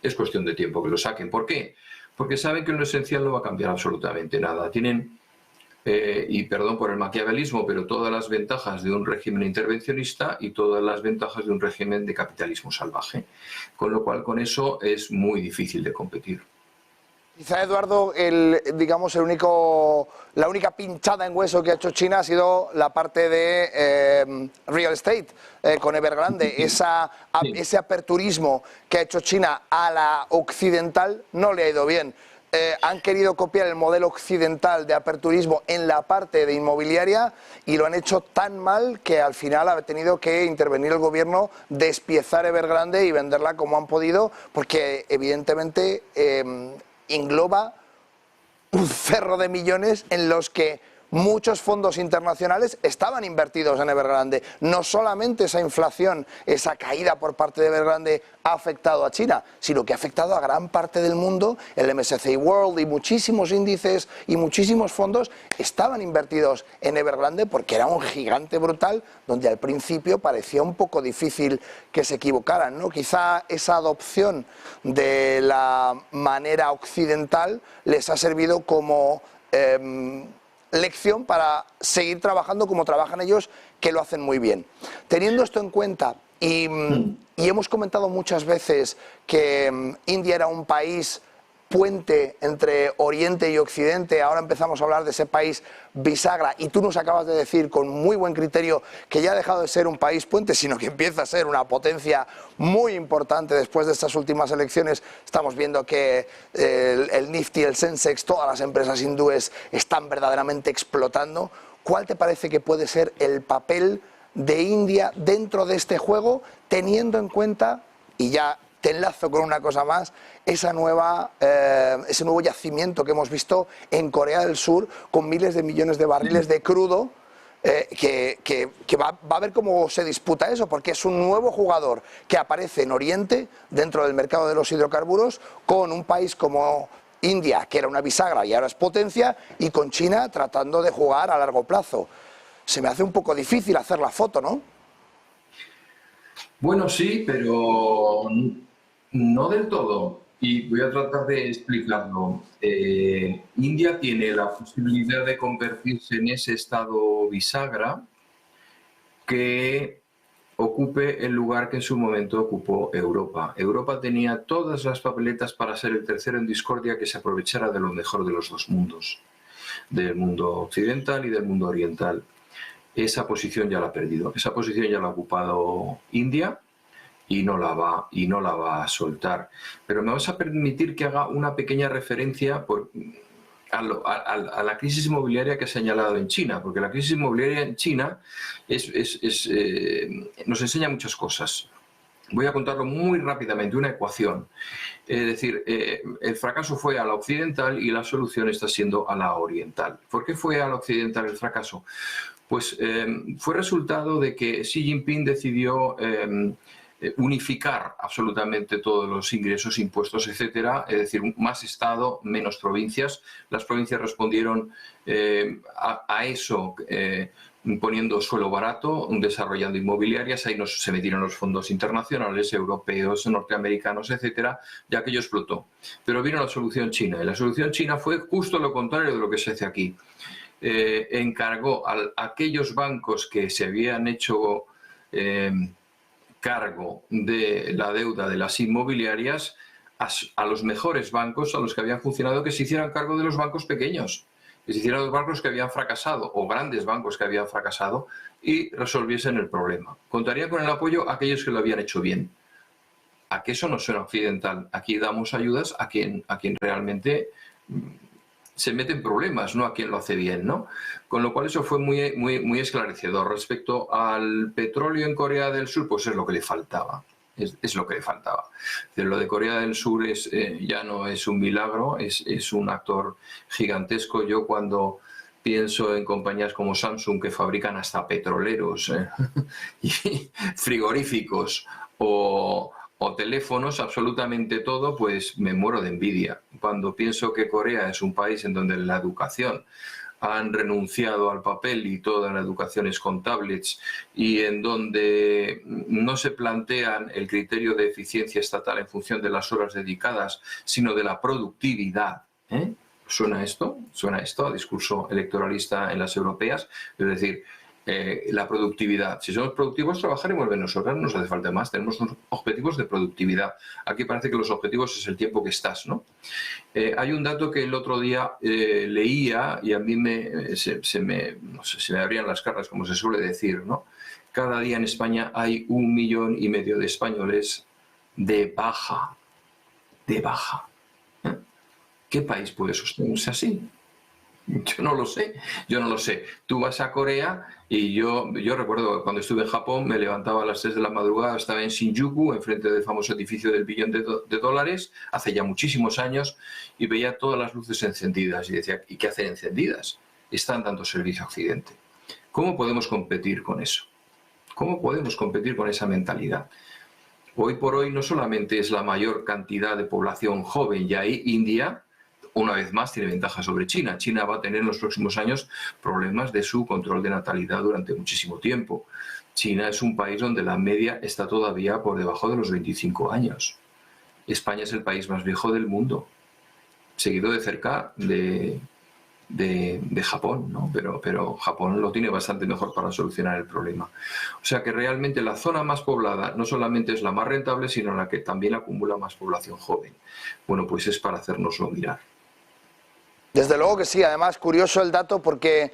S10: es cuestión de tiempo que lo saquen. ¿Por qué? Porque saben que en lo esencial no va a cambiar absolutamente nada. Tienen, y perdón por el maquiavelismo, pero todas las ventajas de un régimen intervencionista y todas las ventajas de un régimen de capitalismo salvaje. Con lo cual, con eso es muy difícil de competir.
S1: Quizá, Eduardo, la única pinchada en hueso que ha hecho China ha sido la parte de real estate con Evergrande. Ese aperturismo que ha hecho China a la occidental no le ha ido bien. Han querido copiar el modelo occidental de aperturismo en la parte de inmobiliaria y lo han hecho tan mal que al final ha tenido que intervenir el gobierno, despiezar Evergrande y venderla como han podido, porque evidentemente engloba un cerro de millones en los que muchos fondos internacionales estaban invertidos en Evergrande. No solamente esa inflación, esa caída por parte de Evergrande ha afectado a China, sino que ha afectado a gran parte del mundo. El MSCI World y muchísimos índices y muchísimos fondos estaban invertidos en Evergrande porque era un gigante brutal donde al principio parecía un poco difícil que se equivocaran, ¿no? Quizá esa adopción de la manera occidental les ha servido como lección para seguir trabajando como trabajan ellos, que lo hacen muy bien. Teniendo esto en cuenta, y hemos comentado muchas veces que India era un país puente entre Oriente y Occidente, ahora empezamos a hablar de ese país bisagra, y tú nos acabas de decir con muy buen criterio que ya ha dejado de ser un país puente, sino que empieza a ser una potencia muy importante después de estas últimas elecciones. Estamos viendo que el Nifty, el Sensex, todas las empresas hindúes están verdaderamente explotando. ¿Cuál te parece que puede ser el papel de India dentro de este juego, teniendo en cuenta, y ya te enlazo con una cosa más, ese nuevo yacimiento que hemos visto en Corea del Sur con miles de millones de barriles de crudo, que va a ver cómo se disputa eso, porque es un nuevo jugador que aparece en Oriente, dentro del mercado de los hidrocarburos, con un país como India, que era una bisagra y ahora es potencia, y con China tratando de jugar a largo plazo. Se me hace un poco difícil hacer la foto, ¿no?
S10: Bueno, sí, pero no del todo. y voy a tratar de explicarlo. India tiene la posibilidad de convertirse en ese estado bisagra que ocupe el lugar que en su momento ocupó Europa. Europa tenía todas las papeletas para ser el tercero en discordia que se aprovechara de lo mejor de los dos mundos, del mundo occidental y del mundo oriental. Esa posición ya la ha perdido, esa posición ya la ha ocupado India y no la va a soltar. Pero me vas a permitir que haga una pequeña referencia a la crisis inmobiliaria que he señalado en China, porque la crisis inmobiliaria en China nos enseña muchas cosas. Voy a contarlo muy rápidamente, una ecuación. Es decir, el fracaso fue a la occidental y la solución está siendo a la oriental. ¿Por qué fue a la occidental el fracaso? Pues fue resultado de que Xi Jinping decidió unificar absolutamente todos los ingresos, impuestos, etcétera, es decir, más Estado, menos provincias. Las provincias respondieron a eso poniendo suelo barato, desarrollando inmobiliarias. Ahí se metieron los fondos internacionales, europeos, norteamericanos, etcétera, ya que ello explotó. Pero vino la solución china, y la solución china fue justo lo contrario de lo que se hace aquí. Encargó a aquellos bancos que se habían hecho cargo de la deuda de las inmobiliarias a los mejores bancos, a los que habían funcionado, que se hicieran cargo de los bancos pequeños, que se hicieran los bancos que habían fracasado o grandes bancos que habían fracasado y resolviesen el problema. Contaría con el apoyo a aquellos que lo habían hecho bien. ¿A qué eso no suena occidental? Aquí damos ayudas a quien realmente se mete en problemas, no a quien lo hace bien, ¿no? Con lo cual eso fue muy esclarecedor. Respecto al petróleo en Corea del Sur, pues es lo que le faltaba. Es lo que le faltaba. Lo de Corea del Sur ya no es un milagro, es un actor gigantesco. Yo cuando pienso en compañías como Samsung que fabrican hasta petroleros y frigoríficos o teléfonos, absolutamente todo, pues me muero de envidia. Cuando pienso que Corea es un país en donde la educación han renunciado al papel y toda la educación es con tablets y en donde no se plantean el criterio de eficiencia estatal en función de las horas dedicadas, sino de la productividad. ¿Suena esto? ¿Suena esto a discurso electoralista en las europeas? Es decir, la productividad. Si somos productivos, trabajaremos menos horas, no nos hace falta más. Tenemos unos objetivos de productividad. Aquí parece que los objetivos es el tiempo que estás, ¿no? Hay un dato que el otro día leía y a mí se me abrían las caras, como se suele decir, ¿no? Cada día en España hay 1,5 millones de españoles de baja. De baja. ¿Qué país puede sostenerse así? Yo no lo sé. Tú vas a Corea y yo recuerdo cuando estuve en Japón, me levantaba a las 3 de la madrugada, estaba en Shinjuku, enfrente del famoso edificio del billón de dólares, hace ya muchísimos años, y veía todas las luces encendidas y decía, ¿y qué hacen encendidas? Están dando servicio a Occidente. ¿Cómo podemos competir con eso? ¿Cómo podemos competir con esa mentalidad? Hoy por hoy no solamente es la mayor cantidad de población joven, y ahí India, una vez más, tiene ventaja sobre China. China va a tener en los próximos años problemas de su control de natalidad durante muchísimo tiempo. China es un país donde la media está todavía por debajo de los 25 años. España es el país más viejo del mundo, seguido de cerca de Japón, ¿no? Pero Japón lo tiene bastante mejor para solucionar el problema. O sea que realmente la zona más poblada no solamente es la más rentable, sino la que también acumula más población joven. Bueno, pues es para hacérnoslo mirar.
S1: Desde luego que sí, además curioso el dato porque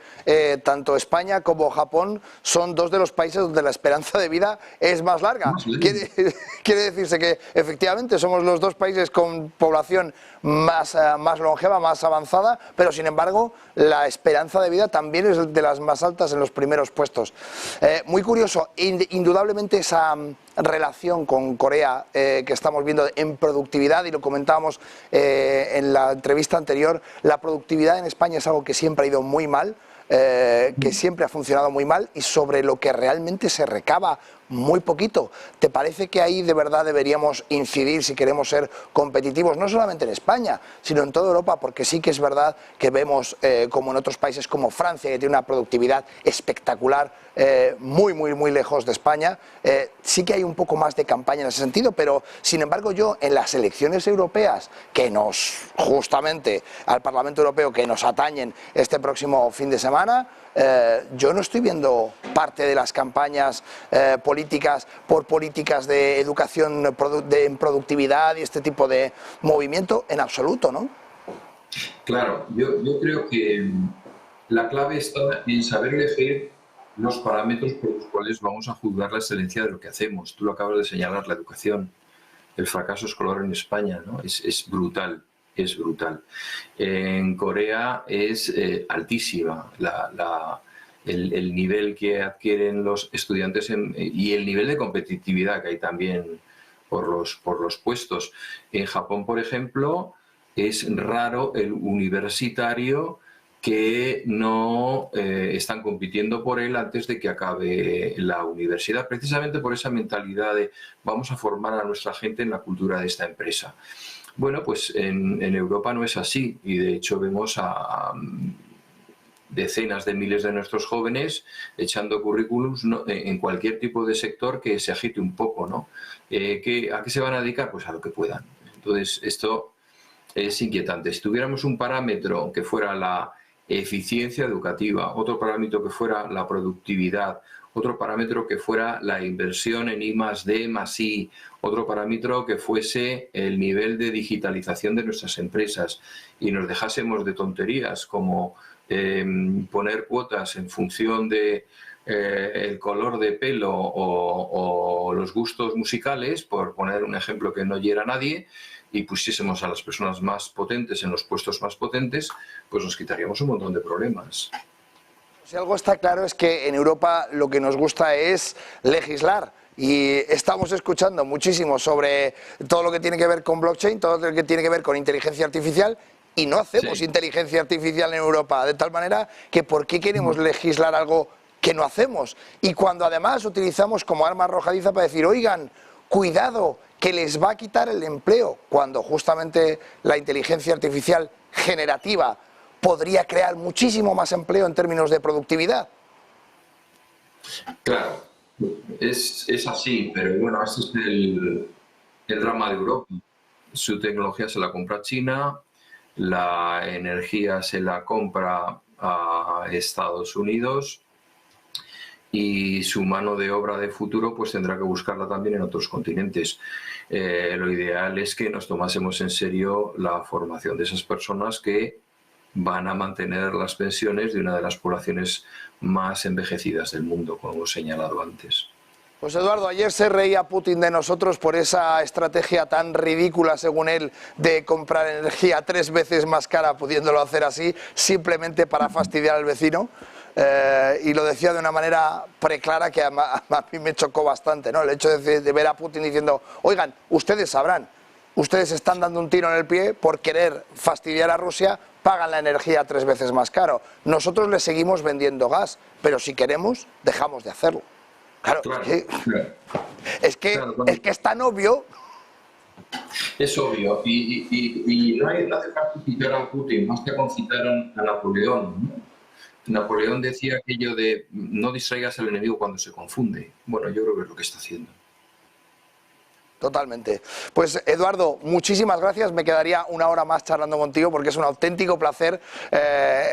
S1: tanto España como Japón son dos de los países donde la esperanza de vida es más larga. Quiere decirse que efectivamente somos los dos países con población más longeva, más avanzada, pero sin embargo la esperanza de vida también es de las más altas en los primeros puestos. Muy curioso, indudablemente esa relación con Corea que estamos viendo en productividad, y lo comentábamos en la entrevista anterior, la productividad en España es algo que siempre ha ido muy mal, que siempre ha funcionado muy mal y sobre lo que realmente se recaba muy poquito. ¿Te parece que ahí de verdad deberíamos incidir si queremos ser competitivos, no solamente en España, sino en toda Europa? Porque sí que es verdad que vemos, como en otros países como Francia, que tiene una productividad espectacular, muy lejos de España, sí que hay un poco más de campaña en ese sentido, pero sin embargo yo en las elecciones europeas, que justamente al Parlamento Europeo, que nos atañen este próximo fin de semana, yo no estoy viendo parte de las campañas políticas por políticas de educación en productividad y este tipo de movimiento en absoluto, ¿no?
S10: Claro, yo creo que la clave está en saber elegir los parámetros por los cuales vamos a juzgar la excelencia de lo que hacemos. Tú lo acabas de señalar, la educación, el fracaso escolar en España, ¿no? Es brutal. Es brutal. En Corea es altísima el nivel que adquieren los estudiantes y el nivel de competitividad que hay también por los puestos. En Japón, por ejemplo, es raro el universitario que no están compitiendo por él antes de que acabe la universidad, precisamente por esa mentalidad de vamos a formar a nuestra gente en la cultura de esta empresa. Bueno, pues en Europa no es así y de hecho vemos a decenas de miles de nuestros jóvenes echando currículums en cualquier tipo de sector que se agite un poco, ¿no? ¿A qué se van a dedicar? Pues a lo que puedan. Entonces esto es inquietante. Si tuviéramos un parámetro que fuera la eficiencia educativa, otro parámetro que fuera la productividad, otro parámetro que fuera la inversión en I+D+I, otro parámetro que fuese el nivel de digitalización de nuestras empresas y nos dejásemos de tonterías como poner cuotas en función de el color de pelo o los gustos musicales, por poner un ejemplo que no hiera a nadie, y pusiésemos a las personas más potentes en los puestos más potentes, pues nos quitaríamos un montón de problemas.
S1: Si algo está claro es que en Europa lo que nos gusta es legislar y estamos escuchando muchísimo sobre todo lo que tiene que ver con blockchain, todo lo que tiene que ver con inteligencia artificial y no hacemos inteligencia artificial en Europa, de tal manera que ¿por qué queremos legislar algo que no hacemos? Y cuando además utilizamos como arma arrojadiza para decir, oigan, cuidado, que les va a quitar el empleo, cuando justamente la inteligencia artificial generativa podría crear muchísimo más empleo en términos de productividad.
S10: Claro, es así, pero bueno, ese es el drama de Europa. Su tecnología se la compra China, la energía se la compra a Estados Unidos y su mano de obra de futuro pues tendrá que buscarla también en otros continentes. Lo ideal es que nos tomásemos en serio la formación de esas personas que van a mantener las pensiones de una de las poblaciones más envejecidas del mundo, como hemos señalado antes.
S1: Pues Eduardo, ayer se reía Putin de nosotros por esa estrategia tan ridícula, según él, de comprar energía 3 veces más cara, pudiéndolo hacer así, simplemente para fastidiar al vecino. Y lo decía de una manera preclara que a mí me chocó bastante, ¿no? El hecho de ver a Putin diciendo, oigan, ustedes sabrán, ustedes están dando un tiro en el pie por querer fastidiar a Rusia, pagan la energía 3 veces más caro. Nosotros les seguimos vendiendo gas, pero si queremos, dejamos de hacerlo. Claro, es que es tan obvio.
S10: Es obvio, y no hace falta citar a Putin, más que concitar a Napoleón, ¿no? Napoleón decía aquello de no distraigas al enemigo cuando se confunde. Bueno, yo creo que es lo que está haciendo.
S1: Totalmente. Pues Eduardo, muchísimas gracias. Me quedaría una hora más charlando contigo porque es un auténtico placer.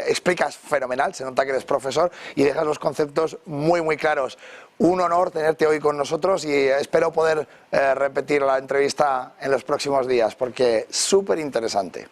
S1: Explicas fenomenal, se nota que eres profesor y dejas los conceptos muy claros. Un honor tenerte hoy con nosotros y espero poder repetir la entrevista en los próximos días porque es súper interesante.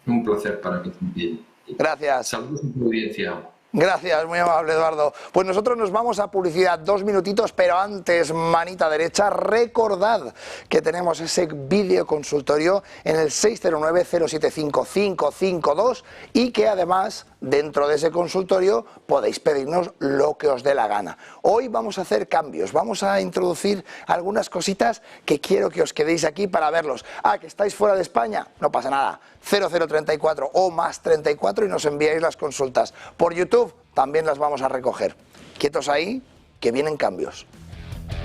S10: Un placer para mí también.
S1: Gracias.
S10: Saludos a tu audiencia.
S1: Gracias, muy amable Eduardo. Pues nosotros nos vamos a publicidad, 2 minutitos, pero antes, manita derecha, recordad que tenemos ese videoconsultorio en el 609-075-552 y que además, dentro de ese consultorio, podéis pedirnos lo que os dé la gana. Hoy vamos a hacer cambios, vamos a introducir algunas cositas que quiero que os quedéis aquí para verlos. Que estáis fuera de España, no pasa nada, 0034 o más 34 y nos enviáis las consultas. Por YouTube también las vamos a recoger. Quietos ahí, que vienen cambios.